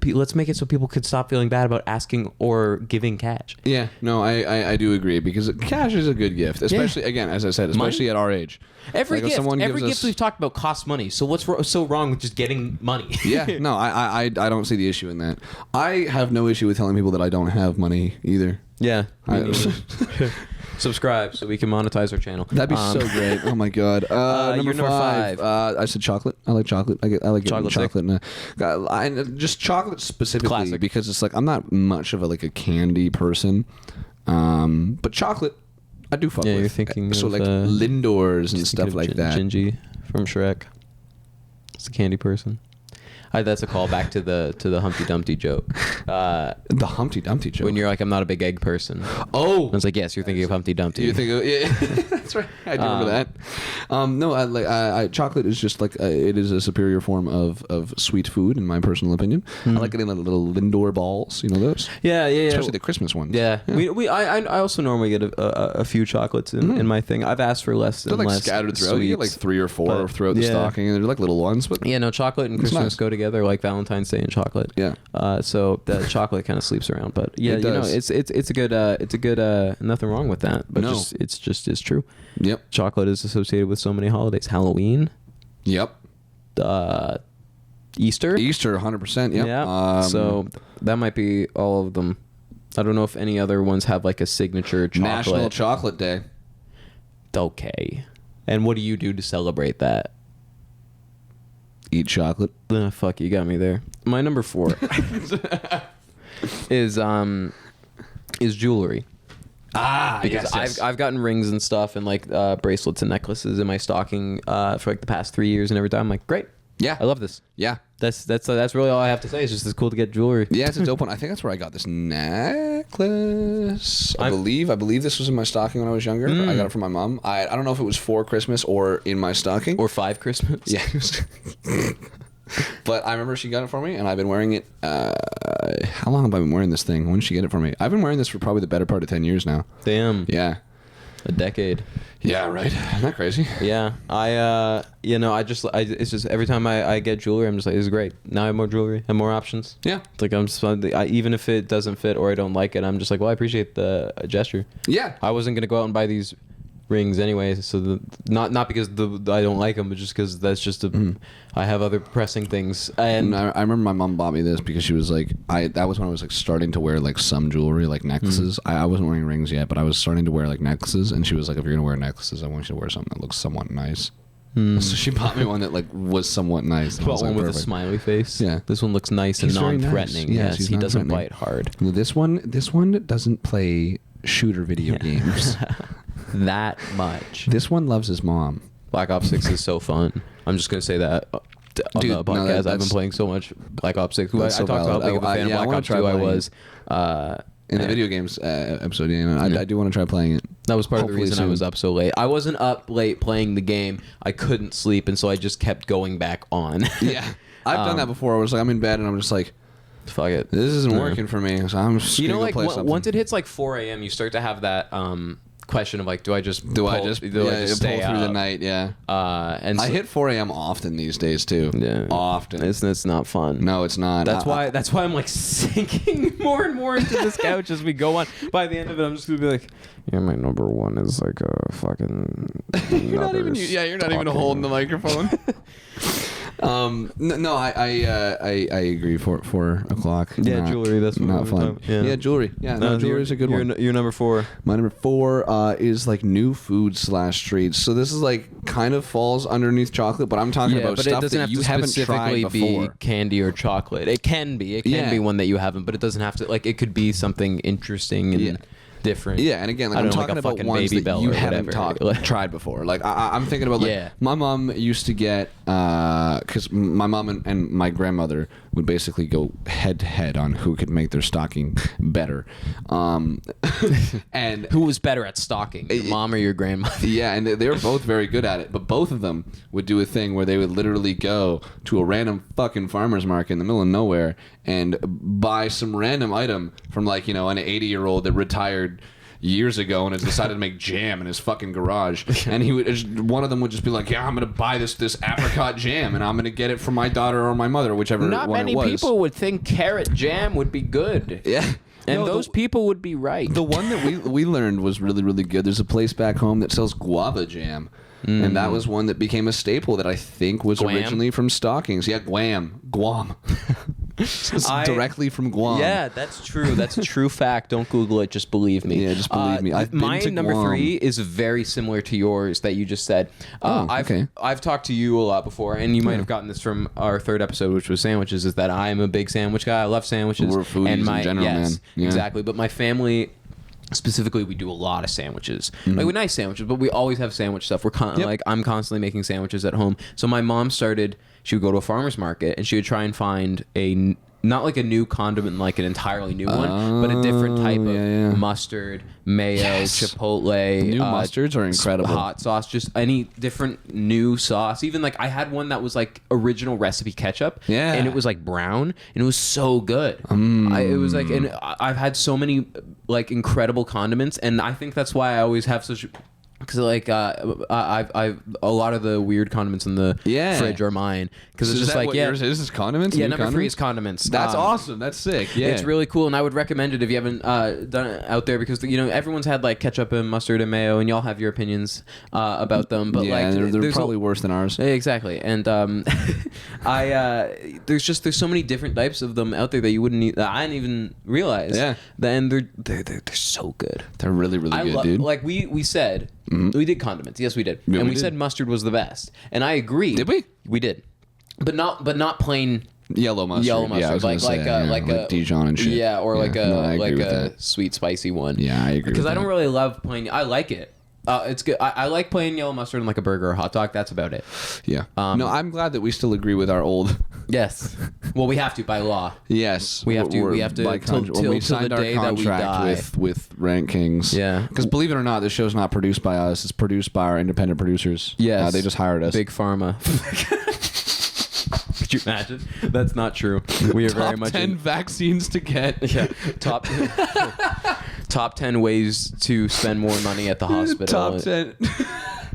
let's make it so people could stop feeling bad about asking or giving cash. Yeah, no, I do agree because cash is a good gift, especially again, as I said, especially at our age. Every Like, if gift, someone every gives gift us- we've talked about costs money. So what's so wrong with just getting money? Yeah, no, I don't see the issue in that. I have no issue with telling people that I don't have money either. Yeah. me I- neither. Subscribe so we can monetize our channel. That'd be so great. Oh my god. you're number five. I said chocolate. I like chocolate. I like Chocolate chocolate. And just chocolate specifically Classic. because it's like I'm not much of a candy person, but chocolate I do fuck Yeah, with. you're thinking so of, like Lindors and Just stuff think like of that. Gingy from Shrek. It's a candy person. That's a callback to the Humpty Dumpty joke. The Humpty Dumpty joke. When you're like, I'm not a big egg person. Oh, I was like, yes, you're thinking of Humpty Dumpty. you think? Yeah, that's right. I do remember that. No, I chocolate is just like it is a superior form of sweet food in my personal opinion. I like it in little Lindor balls. You know those? Yeah. Especially the Christmas ones. Yeah. I also normally get a few chocolates in my thing. I've asked for They're and like less scattered throughout. You get like sweets. 3 or 4 But, throughout the yeah. stocking, and they're like little ones. But Yeah, no, chocolate and It's Christmas nice. go together. together, like Valentine's Day and chocolate. Yeah. So the chocolate kind of sleeps around, but yeah, It does. it's a good nothing wrong with that. But No. it's true. Yep. Chocolate is associated with so many holidays. Halloween, Yep. Easter. Easter, 100%. Yep. Yeah. So that might be all of them. I don't know if any other ones have like a signature chocolate. National Chocolate Day. Okay. And what do you do to celebrate that? Eat chocolate. Fuck, you got me there. My number 4 is jewelry. Because I've gotten rings and stuff and like bracelets and necklaces in my stocking for like the past 3 years, and every time I'm like, great. Yeah. I love this. Yeah. That's really all I have to say. It's just it's cool to get jewelry. Yeah, it's a dope one. I think that's where I got this necklace. I believe this was in my stocking when I was younger. I got it from my mom. I don't know if it was for Christmas or in my stocking. Or 5 Christmas. Yeah. But I remember she got it for me, and I've been wearing it. How long have I been wearing this thing? When did she get it for me? I've been wearing this for probably the better part of 10 years now. Damn. Yeah. A decade. Yeah, right. Isn't that crazy? Yeah. It's just every time I get jewelry, I'm just like, this is great. Now I have more jewelry and more options. Yeah. It's like even if it doesn't fit or I don't like it, I'm just like, well, I appreciate the gesture. Yeah. I wasn't gonna go out and buy these rings anyway, so not because I don't like them, but just because that's just I have other pressing things. And I remember my mom bought me this because she was like, that was when I was like starting to wear like some jewelry, like necklaces. I wasn't wearing rings yet, but I was starting to wear like necklaces, and she was like, if you're gonna wear necklaces, I want you to wear something that looks somewhat nice. So she bought me one that like was somewhat nice. bought one with a smiley face. Yeah. This one looks nice He's and very nice. non-threatening. Yes, Yes, he's he doesn't non-threatening. bite hard. This one doesn't play shooter video games. That much. This one loves his mom. Black Ops 6 is so fun. I'm just gonna say that on Dude, the no, podcast. I've that's- been playing so much Black Ops 6. I That's so talked about valid. how big of a fan yeah, I of Black wanna Ops try 2 I playing was. In the video games episode, yeah, I do want to try playing it. That was part of the Hopefully reason I soon. was up so late. I wasn't up late playing the game. I couldn't sleep, and so I just kept going back on. Yeah, I've done that before. I was like, I'm in bed and I'm just like, Fuck it. this isn't Yeah. working for me. So I'm just You know, gonna go like play something. once it hits like 4 a.m., you start to have that question of like, do I just I pull just stay pull through the up? night? Yeah, And I so- hit 4 a.m. often these days too. Yeah. Often. It's not fun. No, it's not. That's why I'm like sinking more and more into this couch as we go on. By the end of it, I'm just gonna be like, yeah, my number 1 is like a fucking. You're not even holding the microphone. No, I agree. 4 o'clock. Yeah, not- jewelry. That's what not we're fun. talking about. Yeah, jewelry. Yeah, no, jewelry's a good one. You're number 4. My number 4 is like new food / treats. So this is like kind of falls underneath chocolate, but I'm talking about but it stuff doesn't that have you to haven't specifically tried be before. candy or chocolate. It can be. It can Yeah. be one that you haven't, but it doesn't have to. Like, it could be something interesting and Yeah. different. Yeah, and again, like I I'm don't know, like talking a about fucking ones Baby that Bell you or haven't whatever. tried before. Like I'm thinking about like Yeah. my mom used to get because my mom and my grandmother would basically go head to head on who could make their stocking better, and Who was better at stalking, your mom or your grandmother? yeah, and they were both very good at it. But both of them would do a thing where they would literally go to a random fucking farmer's market in the middle of nowhere and buy some random item from like, an 80-year-old that retired years ago and has decided to make jam in his fucking garage. And one of them would just be like, yeah, I'm going to buy this apricot jam and I'm going to get it from my daughter or my mother, whichever Not one many it was. people would think carrot jam would be good. Yeah. And No, those people would be right. The one that we learned was really, really good. There's a place back home that sells guava jam. And that was one that became a staple that I think was Guam? originally from stockings. Yeah, Guam. It's directly from Guam. Yeah, that's true. That's a true fact. Don't Google it. Just believe me. Yeah, just believe me. I've been my to number Guam. 3 is very similar to yours that you just said. Okay. I've talked to you a lot before, and you might have gotten this from our 3rd episode, which was sandwiches. Is that I'm a big sandwich guy. I love sandwiches. We're foodies and in general, yes, man. Yeah. Exactly. But my family. Specifically, we do a lot of sandwiches. Like, we nice sandwiches, but we always have sandwich stuff. Like, I'm constantly making sandwiches at home. So my mom started. She would go to a farmer's market and she would try and find not like a new condiment, like an entirely new one, but a different type of mustard, mayo, chipotle. New mustards are incredible. Hot sauce, just any different new sauce. Even like I had one that was like original recipe ketchup. Yeah. And it was like brown and it was so good. It was like, and I've had so many like incredible condiments, and I think that's why I always have such Because like I've a lot of the weird condiments in the fridge are mine. Because it's just like this is condiments. Yeah, New number 3 condiments? is condiments. That's awesome. That's sick. Yeah, It's really cool, and I would recommend it if you haven't done it out there, because everyone's had like ketchup and mustard and mayo, and y'all have your opinions about them. But like they're probably worse than ours. Exactly, and there's so many different types of them out there that you wouldn't that I didn't even realize. Yeah, and they're so good. They're really good, dude. Like we said, we did condiments. Yes, we did, Yeah, and we we said mustard was the best, and I agree. Did we? We did, but not plain. Yellow mustard. Yellow mustard, yeah, I was gonna say, like a Dijon and shit. Yeah, or like I agree with a that. sweet spicy one. Yeah, I agree. Because I don't really love plain. I like it. It's good. I like plain yellow mustard on like a burger or a hot dog. That's about it. Yeah. No, I'm glad that we still agree with our old. Yes. Well, we have to by law. Yes, We have to. We have to by till when we till signed the our day that we contract die. with Rankings. Yeah. Because believe it or not, this show's not produced by us. It's produced by our independent producers. Yes. They just hired us. Big Pharma. Could you imagine? That's not true. We are Top very much 10 vaccines to get. Yeah. Top 10 ways to spend more money at the hospital. Top 10.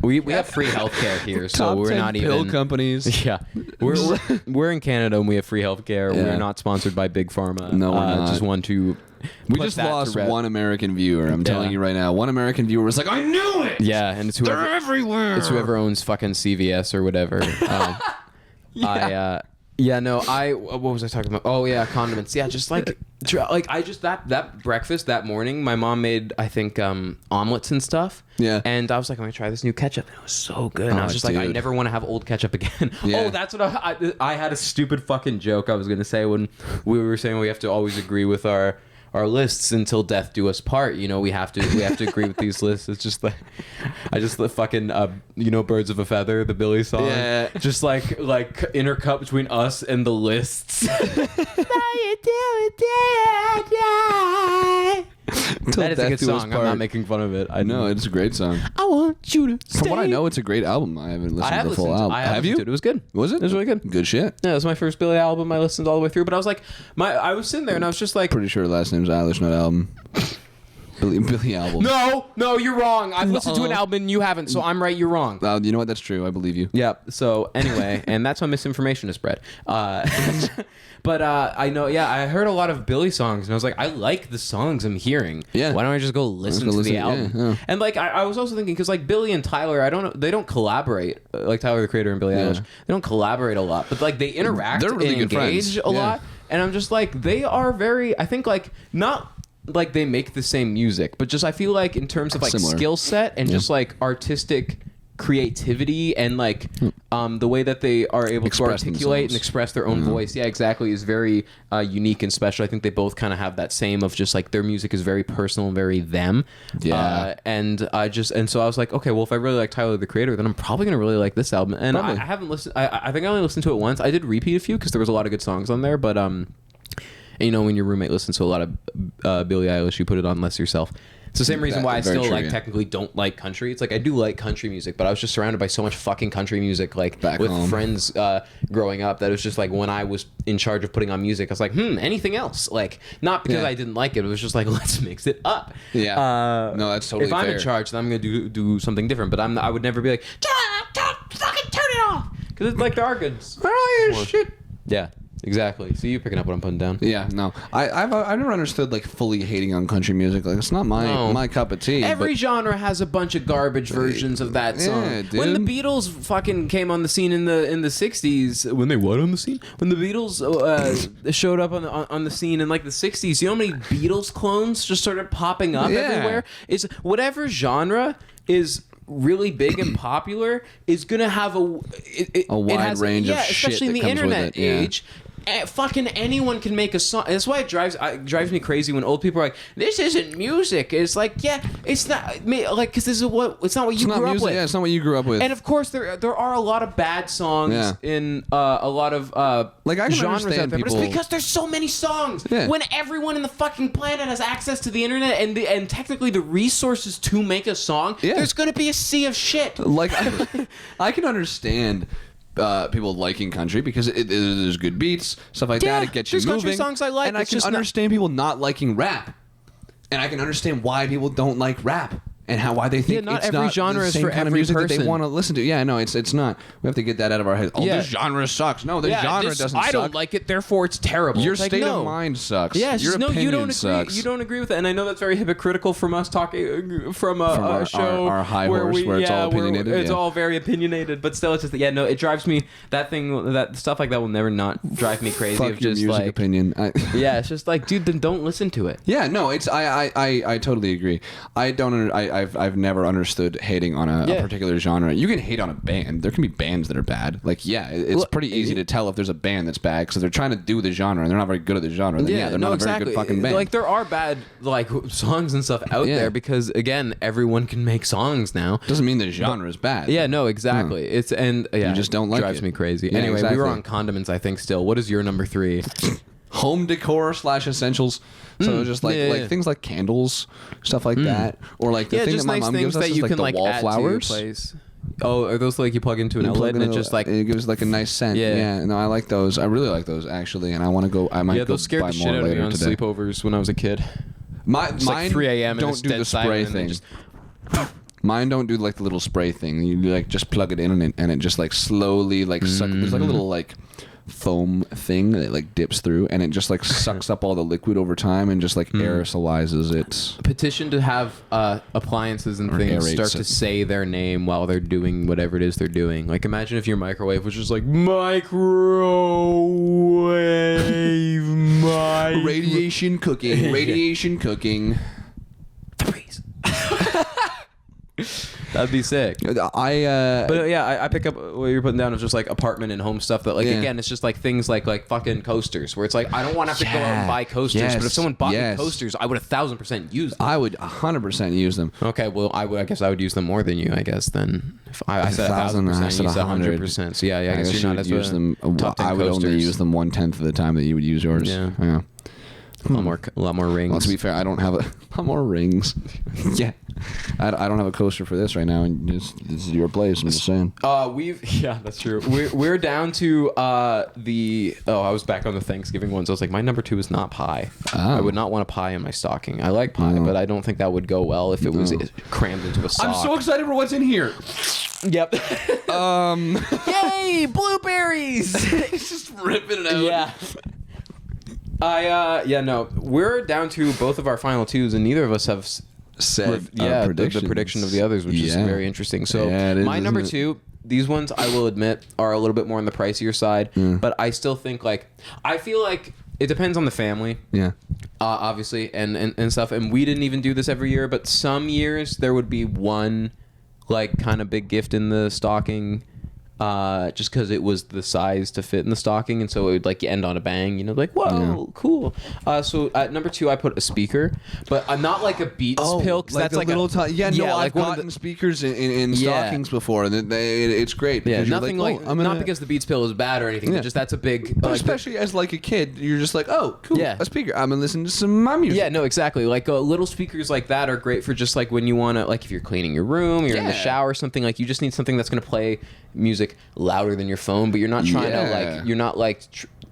We have free healthcare here, so Top we're 10 not pill even companies. Yeah, we're in Canada and we have free healthcare. Yeah. We're not sponsored by Big Pharma. No, we're not. Just want to. We put just that to lost rest. one American viewer. I'm telling you right now. One American viewer was like, I knew it. Yeah, and it's whoever. They're everywhere. It's whoever owns fucking CVS or whatever. What was I talking about? Oh yeah, condiments. Yeah, just like I just that breakfast that morning, my mom made I think omelets and stuff. Yeah. And I was like, I'm gonna try this new ketchup, and it was so good. And I was just like, I dude. never want to have old ketchup again. Yeah. Oh, that's what I had a stupid fucking joke I was gonna say when we were saying we have to always agree with our lists until death do us part. We have to agree with these lists. It's just like I just fucking Birds of a Feather, the Billy song. Yeah. Just like intercut between us and the lists. That is a good song. I'm not making fun of it. I No, it's a great song. I want you to From what I know, it's a great album. I haven't listened to the full album. I have you? listened to it. It was good. Was it? It was really good. Good shit. Yeah, it was my first Billy album. I listened all the way through, but I was like, I was sitting there and I was just like, Pretty sure last name's Eilish, not album. Billy album. no, you're wrong. I've listened to an album and you haven't, so I'm right. You're wrong. You know what? That's true. I believe you. Yep. So anyway, and that's how misinformation is spread. But I know, yeah, I heard a lot of Billy songs, and I was like, I like the songs I'm hearing. Yeah. Why don't I just go listen to the album? Yeah. And like, I was also thinking, because like Billy and Tyler, I don't know, they don't collaborate. Like Tyler the Creator and Billie Eilish, they don't collaborate a lot, but like they interact. They're really and good engage friends. a lot. And I'm just like, they are very. I think like not. Like they make the same music, but just I feel like in terms of like Similar. skill set and just like artistic creativity and like the way that they are able Express to articulate themselves. and express their own voice, yeah, exactly, is very unique and special. I think they both kind of have that same of just like their music is very personal and very them. Yeah. And so I was like, okay, well, if I really like Tyler the Creator, then I'm probably gonna really like this album. And I haven't listened. I think I only listened to it once. I did repeat a few because there was a lot of good songs on there, but when your roommate listens to a lot of Billie Eilish, you put it on less yourself. It's the same reason why I still technically don't like country. It's like I do like country music, but I was just surrounded by so much fucking country music, like Back with home. friends growing up, that it was just like when I was in charge of putting on music, I was like, anything else? Like not because I didn't like it. It was just like, let's mix it up. Yeah. No, that's totally If I'm fair. in charge, then I'm gonna do something different. But I would never be like, fucking turn it off, because it's like there are good. Shit. Yeah. Exactly. So you're picking up what I'm putting down. Yeah, no, I've never understood like fully hating on country music. Like it's not my cup of tea. Every but genre has a bunch of garbage versions of that song. Yeah, dude. When the Beatles fucking came on the scene in the 60s, when they what on the scene? When the Beatles showed up on the scene in like the 60s, you know how many Beatles clones just started popping up everywhere? It's whatever genre is really big and popular is gonna have a wide range of shit especially in that the comes with internet it, yeah. age. Fucking anyone can make a song. That's why it drives me crazy when old people are like, "This isn't music." It's like, yeah, it's not. Like, because it's not what you grew up with. Yeah, it's not what you grew up with. And of course, there are a lot of bad songs in a lot of like I can genres out there, understand but people. it's because there's so many songs. Yeah. When everyone in the fucking planet has access to the internet and technically the resources to make a song, there's gonna be a sea of shit. Like I can understand people liking country because there's good beats, stuff like that. It gets you there's moving. country songs I like. And I It's can just understand people not liking rap, and I can understand why people don't like rap. and why they think not it's every not genre the is same for kind of every music that person. they want to listen to. Yeah, no, it's not. We have to get that out of our head. Oh, Yeah. this genre sucks. No, this genre doesn't suck. I don't like it, therefore it's terrible. Your It's like, state no. of mind sucks. Yeah, it's your just, no, opinion you don't agree. sucks. You don't agree with it, and I know that's very hypocritical from us talking from a show our high where horse where it's all where opinionated, it's yeah. all very opinionated, but still, it's just no. It drives me that stuff like that will never not drive me crazy. Fuck of your just music like, opinion. yeah, it's just like, dude, then don't listen to it. Yeah, no, it's I totally agree. I've never understood hating on a particular genre. You can hate on a band. There can be bands that are bad. Like, it's pretty easy to tell if there's a band that's bad because they're trying to do the genre and they're not very good at the genre. Then, they're not a very good fucking band. Like, there are bad like songs and stuff out there because again, everyone can make songs now. Doesn't mean the genre is bad. Yeah, no, exactly. It's you just don't like drives it. me crazy. Yeah, anyway, exactly. we were on condiments, I think. Still, what is your number 3? Home decor / essentials. So just like things like candles, stuff like that, or like the thing just that my nice mom things gives us that is you like can the like add to your wallflowers. place. Oh, are those like you plug into an outlet and it just like it gives like a nice scent. Yeah, no, I like those. I really like those actually, and I want to go. I might go those scared buy the shit more out of me later on today. sleepovers when I was a kid. Mine like 3 a.m. and don't it's do dead the spray silent and they thing. just- Mine don't do like the little spray thing. You like just plug it in and it just like slowly like suck. There's like a little like foam thing that like dips through and it just like sucks up all the liquid over time and just like aerosolizes it. Petition to have appliances and Or things aerates start to it. say their name while they're doing whatever it is they're doing. Like, imagine if your microwave was just like microwave my Radiation cooking. Radiation cooking. That'd be sick. But I pick up what you're putting down is just like apartment and home stuff that like again it's just like things like fucking coasters where it's like I don't want to have to go out and buy coasters, but if someone bought me coasters, I would 1,000% use them. I would 100% use them. Okay, well I guess I would use them more than you. I guess then if I said 1,000%, I said you said 100. 100%. So I guess you're not as use them. I would only use them 1/10 of the time that you would use yours. Yeah. A lot more rings. Well, to be fair, I don't have a lot more rings. Yeah, I don't have a coaster for this right now, and this is your place. I'm just saying. That's true. We're down to I was back on the Thanksgiving ones. I was like, my number 2 is not pie. Oh. I would not want a pie in my stocking. I like pie, but I don't think that would go well if it was crammed into a sock. I'm so excited for what's in here. Yep. Yay, blueberries! Just ripping it out. Yeah. We're down to both of our final 2s, and neither of us have Said the prediction of the others, which is very interesting. So Yeah, it is, my number isn't 2, these ones I will admit are a little bit more on the pricier side, but I still think I feel like it depends on the family. Yeah. Obviously, and stuff. And we didn't even do this every year, but some years there would be one like kind of big gift in the stocking. Just because it was the size to fit in the stocking, and so it would like end on a bang, like whoa, cool. So at number 2, I put a speaker, but not like a Beats pill, because that's like little like I've gotten speakers in stockings before, and it's great. Because you're nothing like, not because the Beats pill is bad or anything, but just that's a big. But especially as like a kid, you're just like, oh, cool, Yeah. a speaker. I'm gonna listen to some of my music. Yeah, no, exactly. Like little speakers like that are great for just like when you want to, like if you're cleaning your room, you're in the shower or something, like you just need something that's going to play music louder than your phone, but you're not trying to like,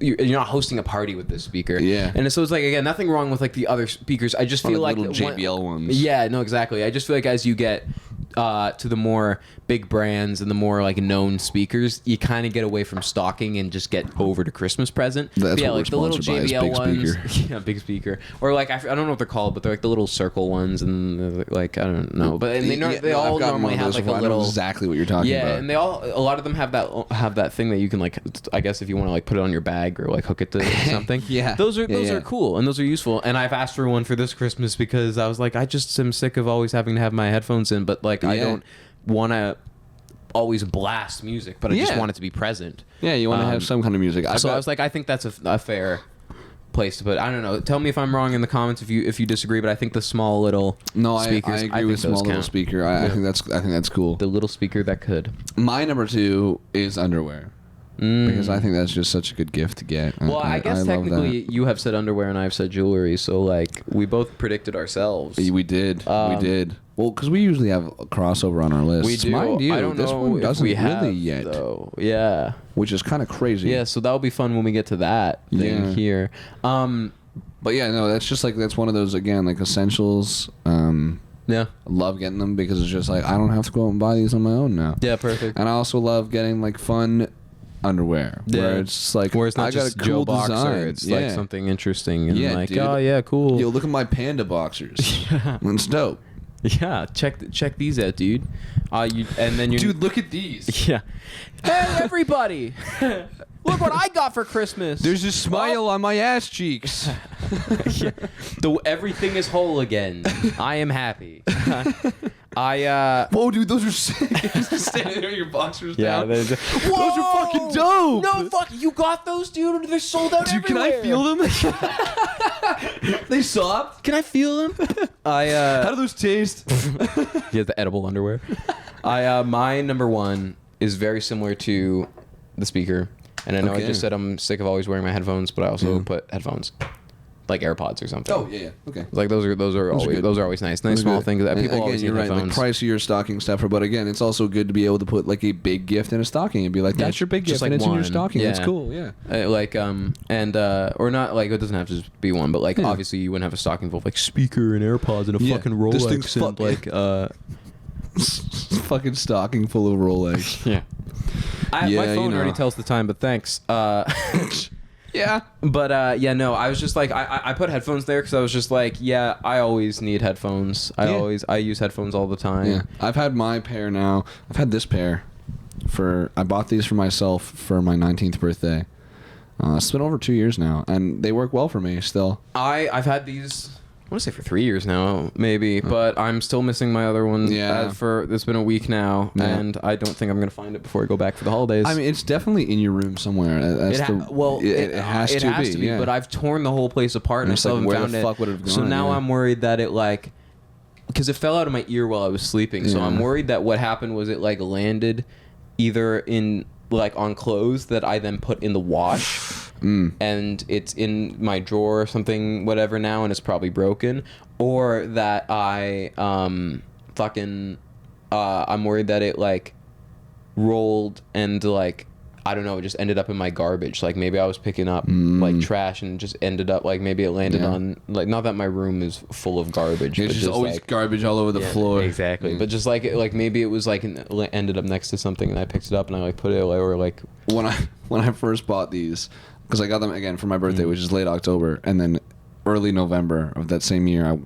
you're not hosting a party with this speaker. Yeah. And so it's like, again, nothing wrong with like the other speakers. I just feel like little JBL ones. Yeah, no, exactly. I just feel like as you get to the more big brands and the more like known speakers, you kind of get away from stocking and just get over to Christmas present. That's yeah, what like we're the little sponsored by, is JBL big ones. speaker. Yeah, big speaker. Or like I don't know what they're called, but they're like the little circle ones, and like I don't know, but and they all normally have like a I little. know exactly what you're talking about. Yeah, and a lot of them have that thing that you can like, I guess if you want to like put it on your bag or like hook it to something. Yeah. Those are cool and those are useful. And I've asked for one for this Christmas because I was like, I just am sick of always having to have my headphones in, but like I don't want to always blast music, but I just want it to be present. Yeah, you want to have some kind of music. So I was like, I think that's a fair place to put. I don't know. Tell me if I'm wrong in the comments if you disagree, but I think the small little speakers. I agree with small little speaker. I think that's cool. The little speaker that could. My number 2 is underwear. Because I think that's just such a good gift to get. Well, I guess technically you have said underwear and I've said jewelry, so like we both predicted ourselves. We did. Well, because we usually have a crossover on our list. We do. Mind you, I don't this know one if doesn't we have, really yet. though. Yeah. Which is kind of crazy. Yeah, so that'll be fun when we get to that thing here. But yeah, no, that's just like, that's one of those, again, like essentials. Yeah. I love getting them because it's just like I don't have to go out and buy these on my own now. Yeah, perfect. And I also love getting like fun underwear where it's just like where it's not I just got a cool Joe boxer. design. It's like something interesting and Yeah, like, dude. oh yeah, cool. Yo, look at my panda boxers. It's dope. Yeah, check these out, dude. And then you, Dude, look at these. Yeah. Hey everybody, look what I got for Christmas. There's a smile on my ass cheeks. Yeah. Everything is whole again. I am happy. Whoa, dude, those are sick. Just standing there with your boxers Yeah, down. those are fucking dope. No, fuck, you got those, dude? They're sold out Dude, can everywhere. I feel them? They soft. Can I feel them? How do those taste? He has the edible underwear. My number one is very similar to the speaker, and I know I just said I'm sick of always wearing my headphones, but I also put headphones, like AirPods or something. Oh yeah, okay. Like those are always nice small things that people always you're need right. headphones. Like pricier stocking stuffer, but again, it's also good to be able to put like a big gift in a stocking and be like, that's your big gift, just like and it's in one. your stocking. Yeah. That's cool. Yeah. Or not like it doesn't have to just be one, but like obviously you wouldn't have a stocking full of like speaker and AirPods and a fucking Rolex This thing's and like fucking stocking full of Rolex. yeah. My phone already tells the time, but thanks. Yeah. But I was just like I put headphones there because I was just like, yeah, I always need headphones. I use headphones all the time. Yeah. I've had my pair now. I've had this pair I bought these for myself for my 19th birthday. It's been over 2 years now, and they work well for me still. I've had these, I want to say for 3 years now, maybe, but I'm still missing my other one. Yeah. It's been a week now, and I don't think I'm gonna find it before I go back for the holidays. I mean, it's definitely in your room somewhere. It has to be. Yeah. But I've torn the whole place apart and I it's still like, haven't where found the it. fuck would it have So gone? now Yeah. I'm worried that it like, because it fell out of my ear while I was sleeping. So Yeah. I'm worried that what happened was it like landed either in like on clothes that I then put in the wash. And it's in my drawer or something, whatever now, and it's probably broken, or that I I'm worried that it like rolled and like I don't know, it just ended up in my garbage. Like maybe I was picking up like trash and just ended up like maybe it landed on like, not that my room is full of garbage. It's but just always like, garbage all over the floor. Exactly, but just like maybe it was like ended up next to something and I picked it up and I like put it away, or like When I first bought these, because I got them again for my birthday, which is late October, and then early November of that same year, I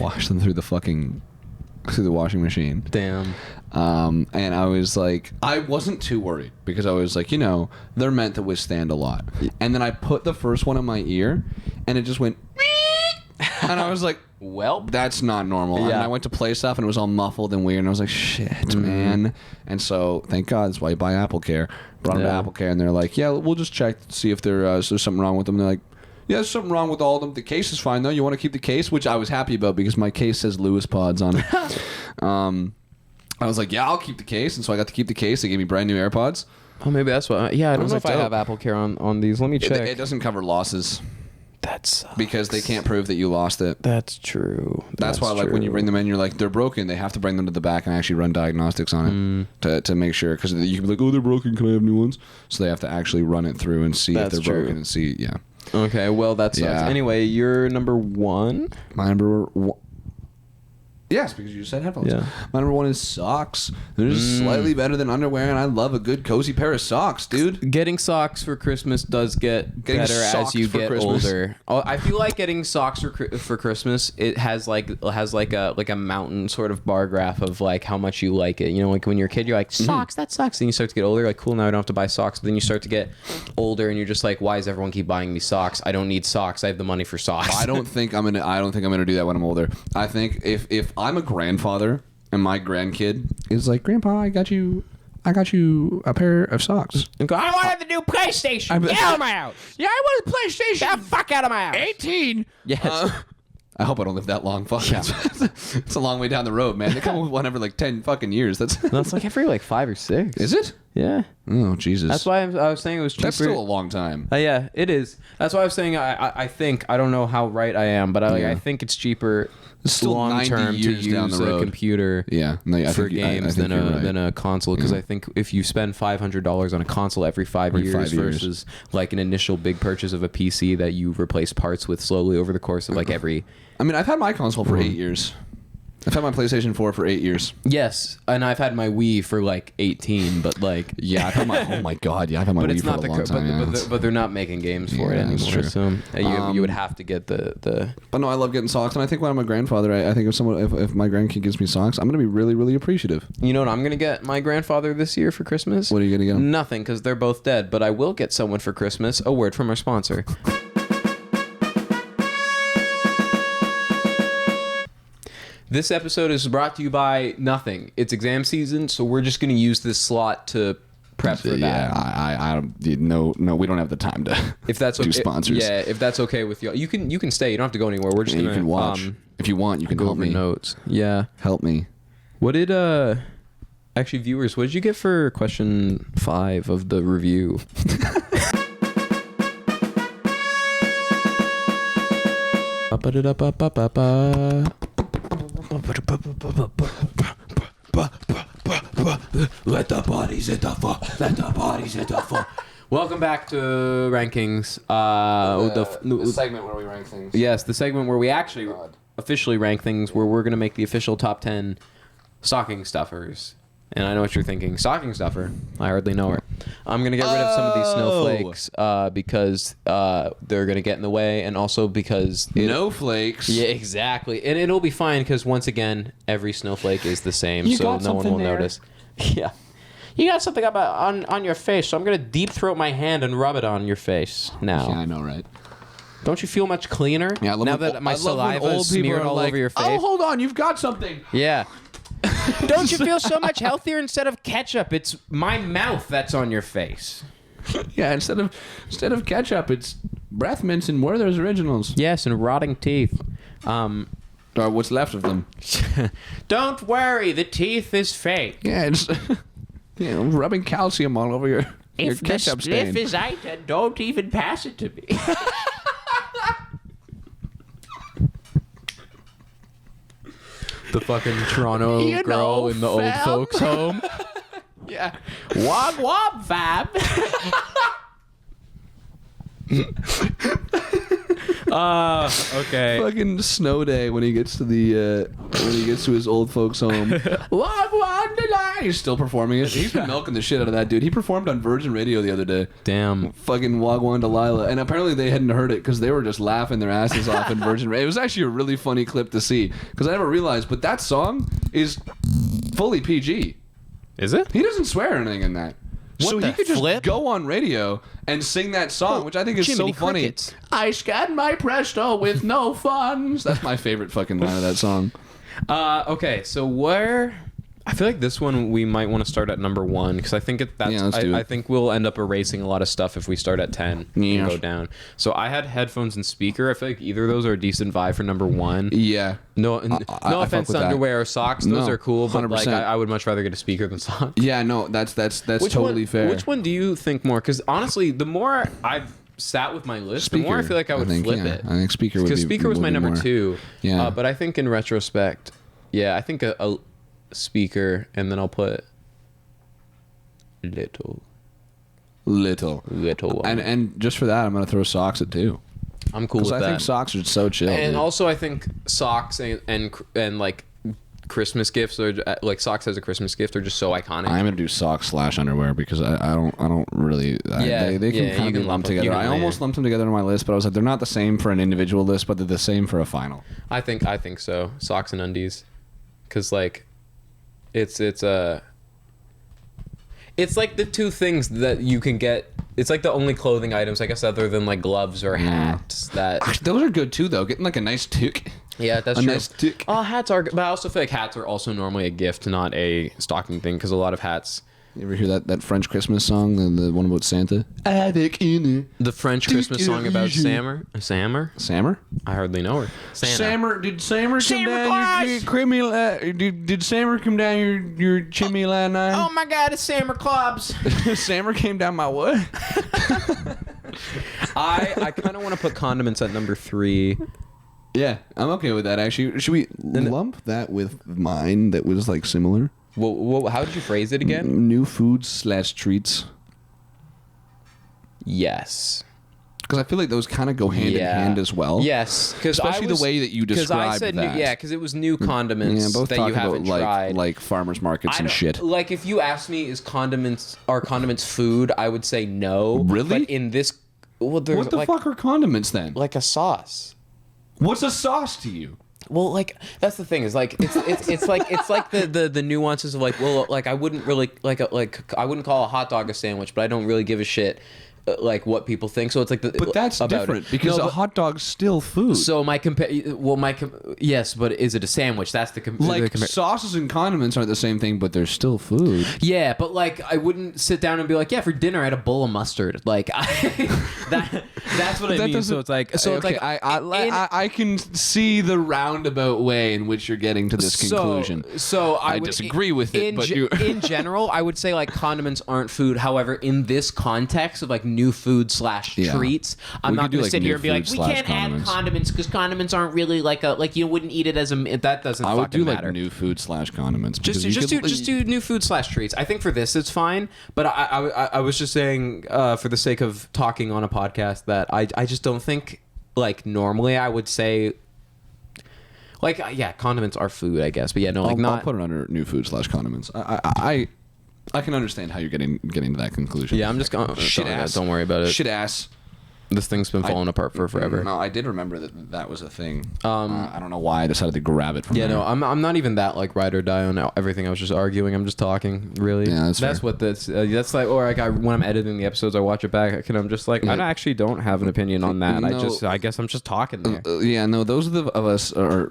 washed them through the washing machine. damn. And I was like, I wasn't too worried because I was like, they're meant to withstand a lot. And then I put the first one in my ear, and it just went, and I was like, well, that's not normal. Yeah. And I went to play stuff, and it was all muffled and weird, and I was like, shit, man. And so, thank God, that's why you buy Apple Care. Brought them to Apple Care, and they're like, yeah, we'll just check to see if there's something wrong with them. And they're like, yeah, there's something wrong with all of them. The case is fine, though. You want to keep the case? Which I was happy about because my case says Lewis Pods on it. I was like, yeah, I'll keep the case. And so I got to keep the case. They gave me brand new AirPods. Oh, maybe that's what. I don't know like, if I dope. have Apple Care on these. Let me check. It doesn't cover losses That sucks. because they can't prove that you lost it. That's true. That's why, like, when you bring them in, you're like, they're broken. They have to bring them to the back and actually run diagnostics on it to make sure. Because you can be like, oh, they're broken. Can I have new ones? So they have to actually run it through and see That's if they're true. broken and see. Yeah. Okay, well, that sucks. Yeah. Anyway, you're number one. My number one. Yes, because you just said headphones. Yeah. My number one is socks. They're just slightly better than underwear, and I love a good cozy pair of socks, dude. Getting socks for Christmas does get Getting better as socks you for get Christmas. older. Oh, I feel like getting socks for Christmas, it has like a mountain sort of bar graph of like how much you like it. You know, like when you're a kid, you're like, socks, that sucks. Then you start to get older, like, cool, now I don't have to buy socks. But then you start to get older, and you're just like, why does everyone keep buying me socks? I don't need socks. I have the money for socks. I don't think I'm gonna do that when I'm older. I think if I'm a grandfather and my grandkid is like, Grandpa, I got you a pair of socks. And go, I wanted the new PlayStation. Get out of my house. Yeah, I want a PlayStation. Get the fuck out of my house. 18. Yes. I hope I don't live that long. Fuck. Yeah. It's a long way down the road, man. They come with one every like 10 fucking years. That's like every like 5 or 6. Is it? Yeah. Oh, Jesus. That's why I was saying it was cheaper. That's still a long time. Yeah, it is. That's why I was saying I think, I don't know how right I am, but I think it's cheaper It's still long 90 term to years down use the a road. computer Yeah. No, I for think you- I games think you're right. than a console, because I think if you spend $500 on a console every 5 Every years 5 years. versus like an initial big purchase of a PC that you replace parts with slowly over the course of like every I mean, I've had my console for 8 years. I've had my PlayStation 4 for 8 years. Yes, and I've had my Wii for like 18, but like Yeah, I've had my. Oh my god, yeah, I've had my but Wii it's for not a the long time. Yeah. but they're not making games for it Yeah, that's anymore. true. So you would have to get the. But no, I love getting socks, and I think when I'm a grandfather, I think if my grandkid gives me socks, I'm gonna be really, really appreciative. You know what I'm gonna get my grandfather this year for Christmas? What are you gonna get him? Nothing, because they're both dead. But I will get someone for Christmas. A word from our sponsor. This episode is brought to you by nothing. It's exam season, so we're just gonna use this slot to prep for that. Yeah, I no, we don't have the time to. If that's do okay, sponsors. yeah. If that's okay with you, you can stay. You don't have to go anywhere. We're just You gonna can watch if you want. You can go help over me. notes. Yeah. Help me. What did actually viewers? What did you get for question 5 of the review? Let the bodies hit the floor. Let the bodies hit the floor. Welcome back to rankings. The segment where we rank things. Yes, the segment where we actually officially rank things, where we're going to make the official top 10 stocking stuffers. And I know what you're thinking. Stocking stuffer. I hardly know her. I'm going to get rid of some of these snowflakes because they're going to get in the way, and also because... No flakes. Yeah, exactly. And it'll be fine because, once again, every snowflake is the same, so no one will notice. Yeah. You got something up on your face, so I'm going to deep throat my hand and rub it on your face now. Yeah, I know, right? Don't you feel much cleaner Yeah, I love now when- that my I love when saliva old is people smeared are all like, over your face? Oh, hold on, you've got something. Yeah. Don't you feel so much healthier instead of ketchup? It's my mouth that's on your face. Yeah, instead of ketchup, it's breath mints and Werther's Originals. Yes, and rotting teeth. Or what's left of them. Don't worry, the teeth is fake. Yeah, it's rubbing calcium all over your ketchup stain. is eaten, don't even pass it to me. The fucking Toronto girl in the old folks home. Yeah. Wog wob, fam. Okay. Fucking snow day when he gets to his old folks home. Log one delight. He's still performing it. He's been milking the shit out of that dude. He performed on Virgin Radio the other day. Damn. Fucking Wagwan Delilah. And apparently they hadn't heard it because they were just laughing their asses off in Virgin Radio. It was actually a really funny clip to see because I never realized, but that song is fully PG. Is it? He doesn't swear or anything in that. So the he could just flip? go on radio and sing that song, which I think is Jiminy so funny. Crickets. I scanned my Presto with no funds. That's my favorite fucking line of that song. Okay, so where... I feel like this one we might want to start at number 1 because I think let's do it. I think we'll end up erasing a lot of stuff if we start at 10 and Yeah. go down. So I had headphones and speaker. I feel like either of those are a decent vibe for number 1. Yeah. No, I no fuck offense with to that. underwear or socks; those No, are cool. But like, 100%. I would much rather get a speaker than socks. Yeah, no, that's Which totally one, fair. Which one do you think more? Because honestly, the more I've sat with my list, the more I feel like I would flip yeah. it. I think speaker would be Because speaker was my would be number more. 2. Yeah. But I think in retrospect, yeah, I think a speaker, and then I'll put little one. And just for that, I'm gonna throw socks at 2. I'm cool with Because I that. think socks are so chill. And dude. also, I think socks and like Christmas gifts, or like socks as a Christmas gift, are just so iconic. I'm gonna do socks / underwear because I don't really. Yeah, they can yeah, kind you of be can lump lumped them. together. You can I lay almost it. lumped them together on my list, but I was like, they're not the same for an individual list, but they're the same for a final. I think so. Socks and undies, because like, it's like the two things that you can get. It's like the only clothing items, I guess, other than like gloves or hats. That Actually, those are good too, though. Getting like a nice toque. yeah, that's A true. nice toque. Hats are, but I also feel like hats are also normally a gift, not a stocking thing, because a lot of hats. You ever hear that French Christmas song, the one about Santa? Avec une The French Christmas song about Sammer. Sammer? I hardly know her. Santa. Did Sammer come Santa down Claus! your creamy? Did Sammer come down your chimney last night? Oh my God, it's Sammer Clubs. Sammer came down my what? I kind of want to put condiments at number 3. Yeah, I'm okay with that. Actually, should we lump that with mine that was like similar? Well, how did you phrase it again? New foods / treats. Yes. Because I feel like those kind of go hand in hand as well. Yes, because especially the way that you described that. Because it was new condiments both that talk you haven't about tried. like farmers markets and shit. Like if you ask me, are condiments food? I would say no. Really? But in this, there's What the fuck are condiments then? like a sauce. What's a sauce to you? Well, like that's the thing is like it's like the nuances of like like I wouldn't really I wouldn't call a hot dog a sandwich, but I don't really give a shit. Like what people think, so it's like but that's different because a hot dog's still food. So yes, but is it a sandwich? That's the sauces and condiments aren't the same thing, but they're still food. Yeah, but like I wouldn't sit down and be like, yeah, for dinner I had a bowl of mustard. Like that's what I mean. So it's like I can see the roundabout way in which you're getting to this conclusion. So I disagree with it, but in general, I would say like condiments aren't food. However, in this context of like new food / treats, I'm not going to sit here and be like, we can't add condiments because condiments aren't really like you wouldn't eat it as a that doesn't. I would do matter. like new food / condiments. Just do new food / treats. I think for this it's fine, but I was just saying for the sake of talking on a podcast that I just don't think like normally I would say. Like condiments are food, I guess, but I'll put it under new food / condiments. I can understand how you're getting to that conclusion. Yeah, I'm just going. Shit ass. Don't worry about it. Shit ass. This thing's been falling apart for forever. No, I did remember that was a thing. I don't know why I decided to grab it from there. No, I'm not even that like ride or die on everything. I was just arguing. I'm just talking. Really. Yeah, that's what this. That's like, or like when I'm editing the episodes, I watch it back and I'm just like, I actually don't have an opinion on that. I guess I'm just talking there. Those of us are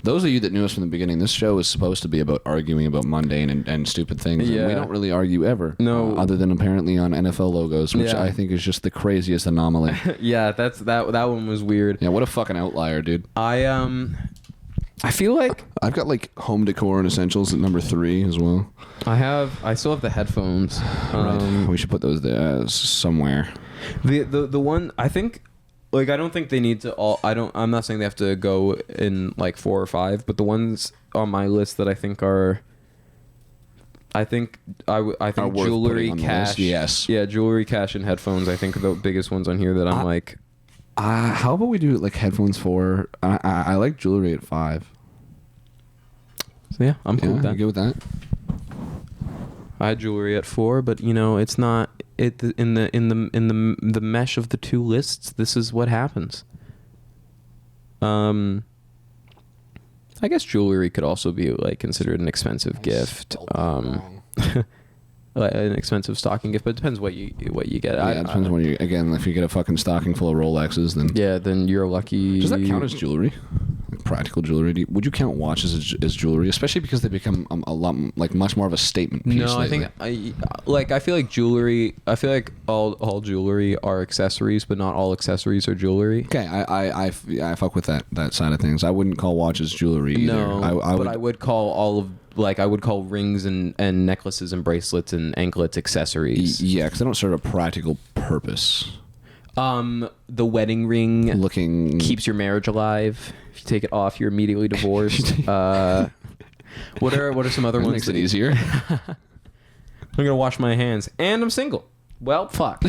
those of you that knew us from the beginning. This show is supposed to be about arguing about mundane and stupid things. Yeah. And we don't really argue ever. No, other than apparently on NFL logos, which I think is just the craziest anomaly. Yeah, that one was weird. Yeah, what a fucking outlier, dude. I feel like I've got like home decor and essentials at number 3 as well. I still have the headphones. Right. We should put those there somewhere. The one I think, like, I don't think they need to all. I'm not saying they have to go in like 4 or 5, but the ones on my list that I think are. I think jewelry, cash. Yes. Yeah, jewelry, cash, and headphones. I think are the biggest ones on here that I'm like. How about we do like headphones 4? I like jewelry at 5. So yeah, I'm cool with that. You good with that? I had jewelry at 4, but it's not in the mesh of the two lists. This is what happens. I guess jewelry could also be like considered an expensive gift. An expensive stocking gift, but it depends what you get. Yeah, it depends when you. Again, if you get a fucking stocking full of Rolexes, then you're lucky. Does that count as jewelry? Like practical jewelry? Would you count watches as jewelry, especially because they become a lot like much more of a statement piece? No, lately. I feel like jewelry. I feel like all jewelry are accessories, but not all accessories are jewelry. Okay, I fuck with that side of things. I wouldn't call watches jewelry either. No, I would call all of. Like, I would call rings and necklaces and bracelets and anklets accessories. Yeah, because they don't serve a practical purpose. The wedding ring keeps your marriage alive. If you take it off, you're immediately divorced. What are some other ones? Makes it easier. I'm gonna wash my hands, and I'm single. Well, fuck.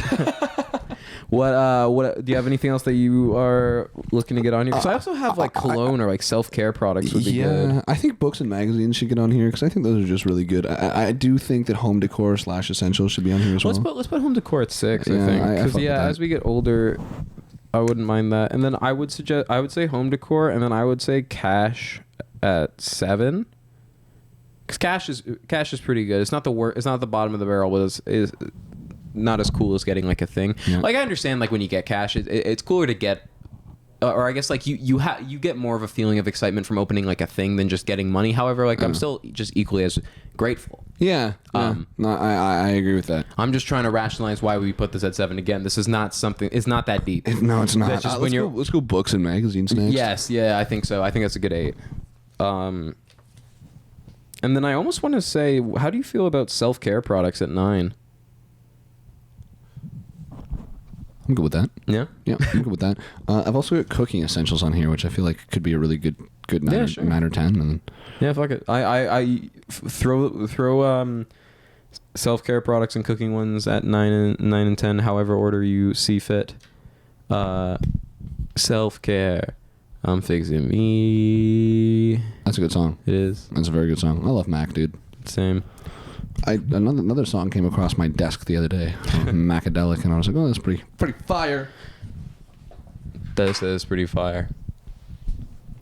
What do you have anything else that you are looking to get on here? Because I also have like cologne or like self-care products would be good. I think books and magazines should get on here because I think those are just really good. I do think that home decor / essentials should be on here as well. Let's put home decor at 6. I think because as we get older, I wouldn't mind that. And then I would say home decor, and then I would say cash at 7. Because cash is pretty good. It's not the bottom of the barrel, but is not as cool as getting like a thing. Yeah. Like I understand like when you get cash, it's cooler to get, or I guess like you get more of a feeling of excitement from opening like a thing than just getting money. However, like I'm still just equally as grateful. Yeah. No, I agree with that. I'm just trying to rationalize why we put this at 7 again. This is not something. It's not that deep. No, it's not. Just let's go books and magazines next. Yes. Yeah. I think so. I think that's a good 8. And then I almost want to say, how do you feel about self-care products at 9? I'm good with that. Yeah? Yeah, I'm good with that. I've also got cooking essentials on here, which I feel like could be a really good 9 or 10. And yeah, fuck it. I throw Self-care products and cooking ones at 9 and 10, however order you see fit. Self-care. I'm fixing me. That's a good song. It is. That's a very good song. I love Mac, dude. Same. Another song came across my desk the other day, Macadelic, and I was like, oh, that's pretty fire. That is pretty fire.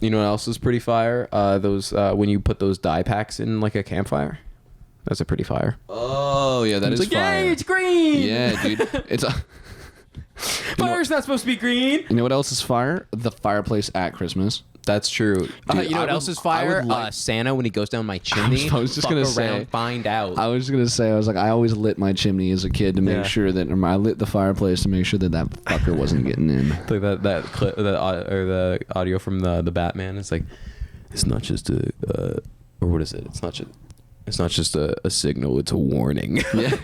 You know what else is pretty fire? Those when you put those dye packs in like a campfire. That's a pretty fire. Oh yeah, that It's is like, fire. yay, it's green. Yeah, dude. It's a. Fire's not supposed to be green. You know what else is fire? The fireplace at Christmas. That's true. Dude, You know what else is fire? Santa when he goes down my chimney. I was just fuck gonna around, say. find out. I was like, I always lit my chimney as a kid to make sure that, or I lit the fireplace to make sure that fucker wasn't getting in. Like that clip, or the audio from the Batman. It's like, it's not just a, or what is it? It's not just a signal. It's a warning. Yeah.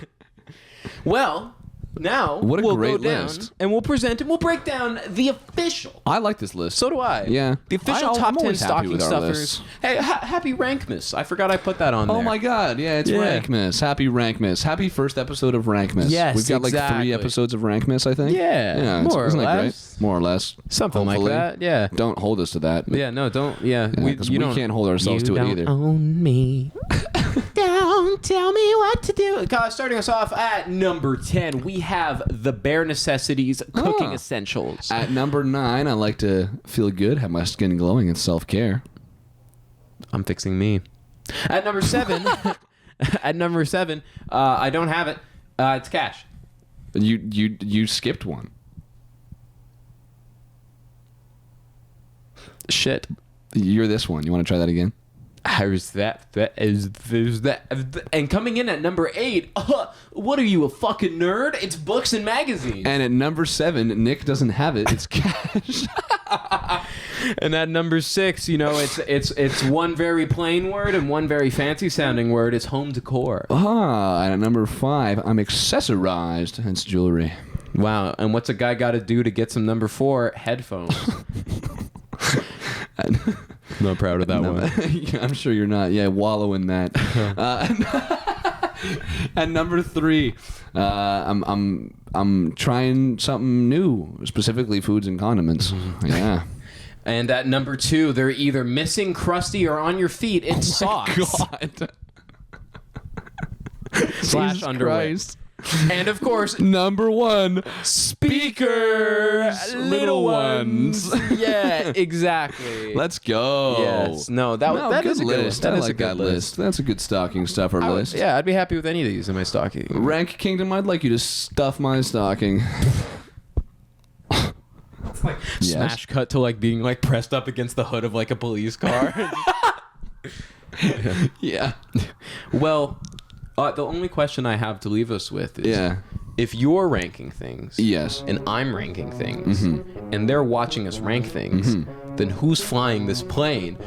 Well, now What a we'll great go down list. and we'll present and we'll break down the official. I like this list. So do I. Yeah. The official I'm top 10 always happy stocking with our stuffers. lists. Hey, happy Rankmas. I forgot I put that on there. Oh my God! Yeah, it's Yeah. Rankmas. Happy Rankmas. Happy first episode of Rankmas. Yes, we've got like exactly. 3 episodes of Rankmas, I think. Yeah, more isn't or that less. great? More or less. Something Hopefully. like that. Yeah. Don't hold us to that. Yeah, no, don't. Yeah, Yeah, 'cause we don't- can't hold ourselves you to it don't either. Own me. Don't tell me what to do. Starting us off at number 10, we have the bare necessities cooking essentials. At number 9, I like to feel good, have my skin glowing. It's self-care. I'm fixing me. At number 7, I don't have it. It's cash. You skipped one. Shit. You're this one. You want to try that again? There's that. And coming in at number 8, what are you, a fucking nerd? It's books and magazines. And at number 7, Nick doesn't have it. It's cash. And at number 6, you know, it's one very plain word and one very fancy sounding word. It's home decor. And at number 5, I'm accessorized. It's jewelry. Wow. And what's a guy got to do to get some number 4? Headphones. Not proud of that one. Yeah, I'm sure you're not. Yeah, wallow in that. At number 3, I'm trying something new, specifically foods and condiments. Yeah. And at number 2, they're either missing, crusty, or on your feet. It's socks. God. Slash Jesus underwear. Christ. And of course, Number 1, speakers, little ones. Yeah, exactly. Let's go. Yes. No, that good is a good list. That I is like a good that list. That's a good stocking stuffer list. Yeah, I'd be happy with any of these in my stocking. Rank Kingdom, I'd like you to stuff my stocking. It's like smash cut to like being like pressed up against the hood of like a police car. Yeah. Well, the only question I have to leave us with is if you're ranking things Yes. and I'm ranking things and they're watching us rank things, then who's flying this plane?